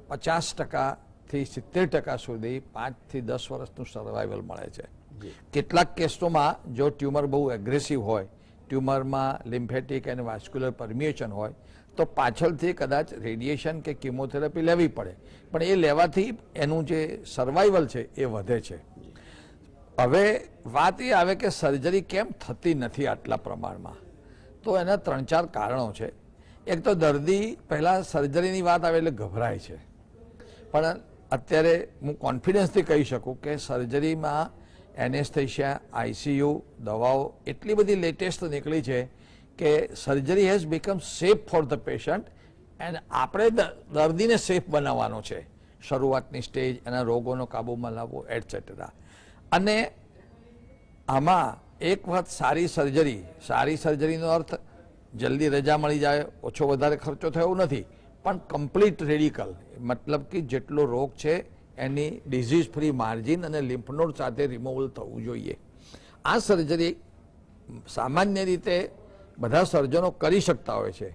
50%થી 70% સુધી 5 થી 10 વર્ષનું સર્વાઈવલ મળે છે. કેટલાક કેસોમાં જો ટ્યુમર બહુ એગ્રેસિવ હોય, ટ્યુમરમાં લિમ્ફેટિક અને વાસ્ક્યુલર પરમિએશન હોય, તો પાછળથી કદાચ રેડિયેશન કે કિમોથેરાપી લેવી પડે, પણ એ લેવાથી એનું જે સર્વાઈવલ છે એ વધે છે. હવે વાત એ આવે કે સર્જરી કેમ થતી નથી આટલા પ્રમાણમાં? તો એના 3-4 કારણો છે. એક તો દર્દી પહેલાં સર્જરીની વાત આવે એટલે ગભરાય છે, પણ અત્યારે હું કોન્ફિડન્સથી કહી શકું કે સર્જરીમાં એનેસ્થેશિયા, આઈસીયુ, દવાઓ એટલી બધી લેટેસ્ટ નીકળી છે કે surgery has become safe for the patient and આપણે દર્દીને સેફ બનાવવાનો છે. શરૂઆતની સ્ટેજ, એના રોગોનો કાબૂમાં લાવવો એટસેટ્રા. અને આમાં એક વખત સારી સર્જરીનો અર્થ જલ્દી રજા મળી જાય, ઓછો વધારે ખર્ચો થયો નથી, પણ કમ્પ્લીટ રેડિકલ, મતલબ કે જેટલો રોગ છે એની ડિઝીઝ ફ્રી માર્જિન અને લિમ્ફનોડ સાથે રિમૂવલ થવું જોઈએ. આ સર્જરી સામાન્ય રીતે બધા સર્જનો કરી શકતા હોય છે,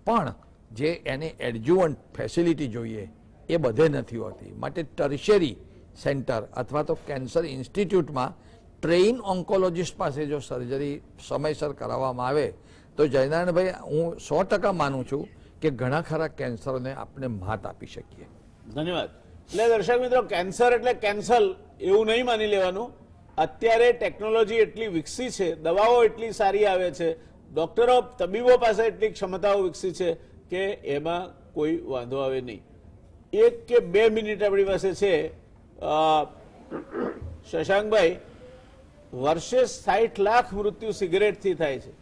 પણ જે એની એડજુવન્ટ ફેસિલિટી જોઈએ એ બધે નથી હોતી. માટે ટર્શરી સેન્ટર અથવા તો કેન્સર ઇન્સ્ટિટ્યૂટમાં ટ્રેઇન ઓન્કોલોજિસ્ટ પાસે જો સર્જરી સમયસર કરાવવામાં આવે તો જયનારાયણભાઈ, હું 100% માનું છું કે ઘણા ખરા કેન્સરોને આપણે માત આપી શકીએ. ધન્યવાદ. એટલે દર્શક મિત્રો, કેન્સર એટલે કેન્સલ એવું નહીં માની લેવાનું. અત્યારે ટેકનોલોજી એટલી વિકસી છે, દવાઓ એટલી સારી આવે છે, ડોક્ટરો તબીબો પાસે એટલી ક્ષમતાઓ વિકસી છે કે એમાં કોઈ વાંધો આવે નહીં. 1 કે 2 મિનિટ આપણી પાસે છે. શશાંકભાઈ, વર્ષે 60 લાખ મૃત્યુ સિગરેટથી થાય છે,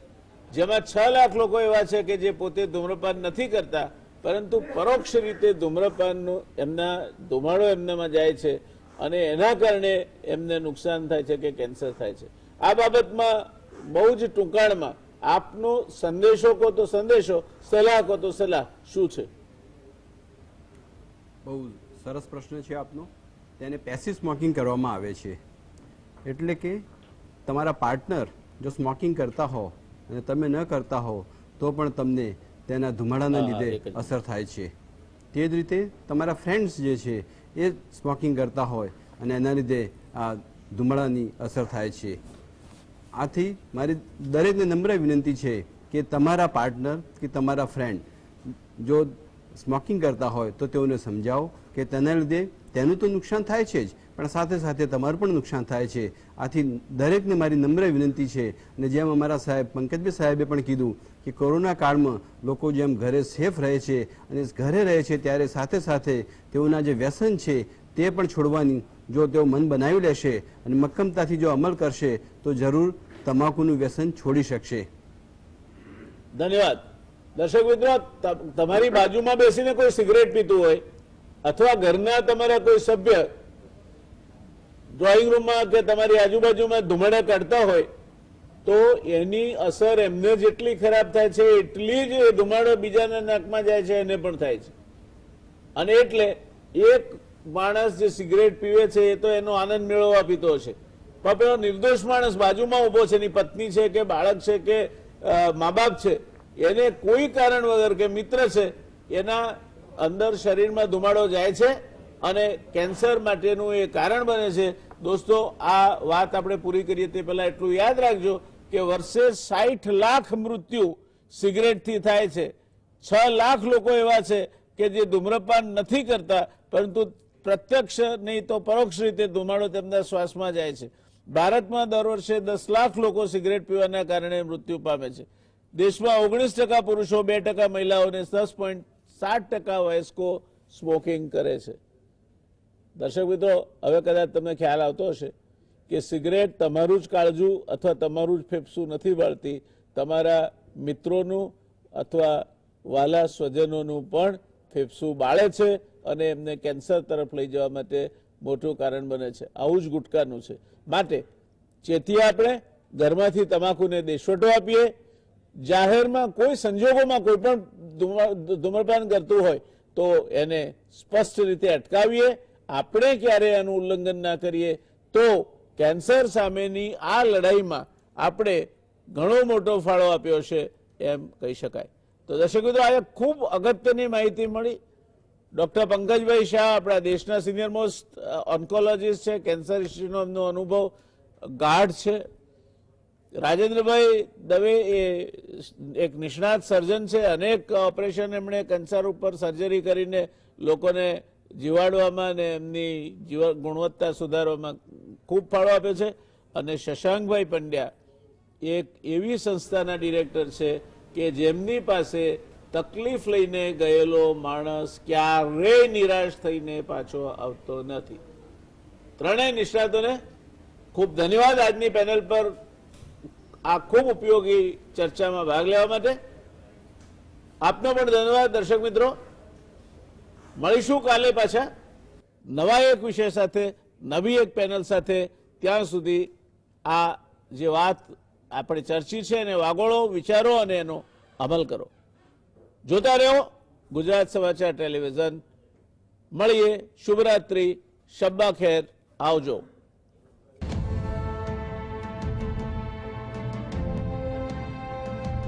જેમાં 6 લાખ લોકો એવા છે કે જે પોતે ધૂમ્રપાન નથી કરતા, પરંતુ પરોક્ષ રીતે ધૂમ્રપાનનું એમના ધુમાડો એમનામાં જાય છે અને એના કારણે એમને નુકસાન થાય છે કે કેન્સર થાય છે. આ બાબતમાં બહુ જ ટૂંકાણમાં આપનો સંદેશો કહો તો સંદેશો, સલાહ કહો તો સલાહ શું છે? બહુ સરસ પ્રશ્ન છે આપનો. તેને પેસિવ સ્મોકિંગ કરવામાં આવે છે, એટલે કે તમારા પાર્ટનર જો સ્મોકિંગ કરતા હો અને તમે ન કરતા હો તો પણ તમને તેના ધુમાડાના લીધે અસર થાય છે. તે જ રીતે તમારા ફ્રેન્ડ્સ જે છે એ સ્મોકિંગ કરતા હોય અને એના લીધે આ ધુમાડાની અસર થાય છે. આથી મારી દરેકને નમ્ર વિનંતી છે કે તમારા પાર્ટનર કે તમારા ફ્રેન્ડ જો સ્મોકિંગ કરતા હોય તો તેઓને સમજાવો કે તેના લીધે તેનું તો નુકસાન થાય છે જ, પણ સાથે સાથે તમારું પણ નુકસાન થાય છે. આથી દરેકને મારી નમ્ર વિનંતી છે. અને જેમ અમારા સાહેબ પંકજભાઈ સાહેબે પણ કીધું કે કોરોના કાળમાં લોકો જેમ ઘરે સેફ રહે છે અને ઘરે રહે છે ત્યારે સાથે સાથે તેઓના જે વ્યસન છે તે પણ છોડવાની જો તેઓ મન બનાવી લેશે અને મક્કમતાથી જો અમલ કરશે તો જરૂર તમાકુનું વ્યસન છોડી શકશે. ધન્યવાદ. દર્શક મિત્રો, તમારી બાજુમાં બેસીને કોઈ સિગરેટ પીતું હોય અથવા ઘરના તમારા કોઈ સભ્ય ડ્રોઈંગ રૂમમાં કે તમારી આજુબાજુમાં ધુમાડા કાઢતા હોય તો એની અસર એમને જેટલી ખરાબ થાય છે એટલી જ ધુમાડો બીજાના નાકમાં જાય છે એને પણ થાય છે. અને એટલે એક માણસ જે સિગરેટ પીવે છે એ તો એનો આનંદ મેળવવા પીતો છે, પણ પેલો નિર્દોષ માણસ બાજુમાં ઉભો છે, એની પત્ની છે કે બાળક છે કે મા બાપ છે, એને કોઈ કારણ વગર કે મિત્ર છે, એના અંદર શરીરમાં ધુમાડો જાય છે અને કેન્સર માટેનું એ કારણ બને છે. દોસ્તો, આ વાત આપણે પૂરી કરીએ તે પહેલા એટલું યાદ રાખજો કે વર્ષે 60 લાખ મૃત્યુ સિગરેટથી થાય છે. 6 લાખ લોકો એવા છે કે જે ધૂમ્રપાન નથી કરતા, પરંતુ પ્રત્યક્ષ નહીં તો પરોક્ષ રીતે ધુમાડો તેમના શ્વાસમાં જાય છે. ભારતમાં દર વર્ષે 10 લાખ લોકો સિગરેટ પીવાના કારણે મૃત્યુ પામે છે. દેશમાં 19% પુરુષો, 2% મહિલાઓને 10.7% વયસ્કો સ્મોકિંગ કરે છે. દર્શક મિત્રો, હવે કદાચ તમને ખ્યાલ આવતો હશે કે સિગરેટ તમારું જ કાળજું અથવા તમારું જ ફેફસું નથી બાળતી, તમારા મિત્રોનું અથવા વાલા સ્વજનોનું પણ ફેફસું બાળે છે અને એમને કેન્સર તરફ લઈ જવા માટે મોટું કારણ બને છે. આવું જ ગુટકાનું છે. માટે ચેતીએ આપણે, ઘરમાંથી તમાકુને દેશવટો આપીએ, જાહેરમાં કોઈ સંજોગોમાં કોઈ પણ ધૂમ્રપાન કરતું હોય તો એને સ્પષ્ટ રીતે અટકાવીએ. આપણે ક્યારે આનું ઉલ્લંઘન ના કરીએ તો કેન્સર સામેની આ લડાઈમાં આપણે ઘણો મોટો ફાળો આપ્યો છે એમ કહી શકાય. તો દર્શક મિત્રો, આ ખૂબ અગત્યની માહિતી મળી. ડોક્ટર પંકજભાઈ શાહ આપણા દેશના સિનિયર મોસ્ટ ઓન્કોલોજીસ્ટ છે, કેન્સર ઇન્સ્ટિટ્યૂટનો અનુભવ ગાઢ છે. રાજેન્દ્રભાઈ દવે એ એક નિષ્ણાત સર્જન છે, અનેક ઓપરેશન એમણે કેન્સર ઉપર સર્જરી કરીને લોકોને જીવાડવામાં અને એમની જીવન ગુણવત્તા સુધારવામાં ખૂબ ફાળો આપ્યો છે. અને શશાંકભાઈ પંડ્યા એક એવી સંસ્થાના ડિરેક્ટર છે કે જેમની પાસે તકલીફ લઈને ગયેલો માણસ ક્યારેય નિરાશ થઈને પાછો આવતો નથી. ત્રણેય નિષ્ણાતોને ખૂબ ધન્યવાદ આજની પેનલ પર આ ખૂબ ઉપયોગી ચર્ચામાં ભાગ લેવા માટે. આપનો પણ ધન્યવાદ. દર્શક મિત્રો, મળીશું કાલે પાછા નવા એક વિષય સાથે, નવી એક પેનલ સાથે. ત્યાં સુધી આ જે વાત આપણે ચર્ચી છે એને વાગોળો, વિચારો અને એનો અમલ કરો. જોતા રહો ગુજરાત સમાચાર ટેલિવિઝન. મળીએ. શુભરાત્રી, શબ્બા ખેર, આવજો.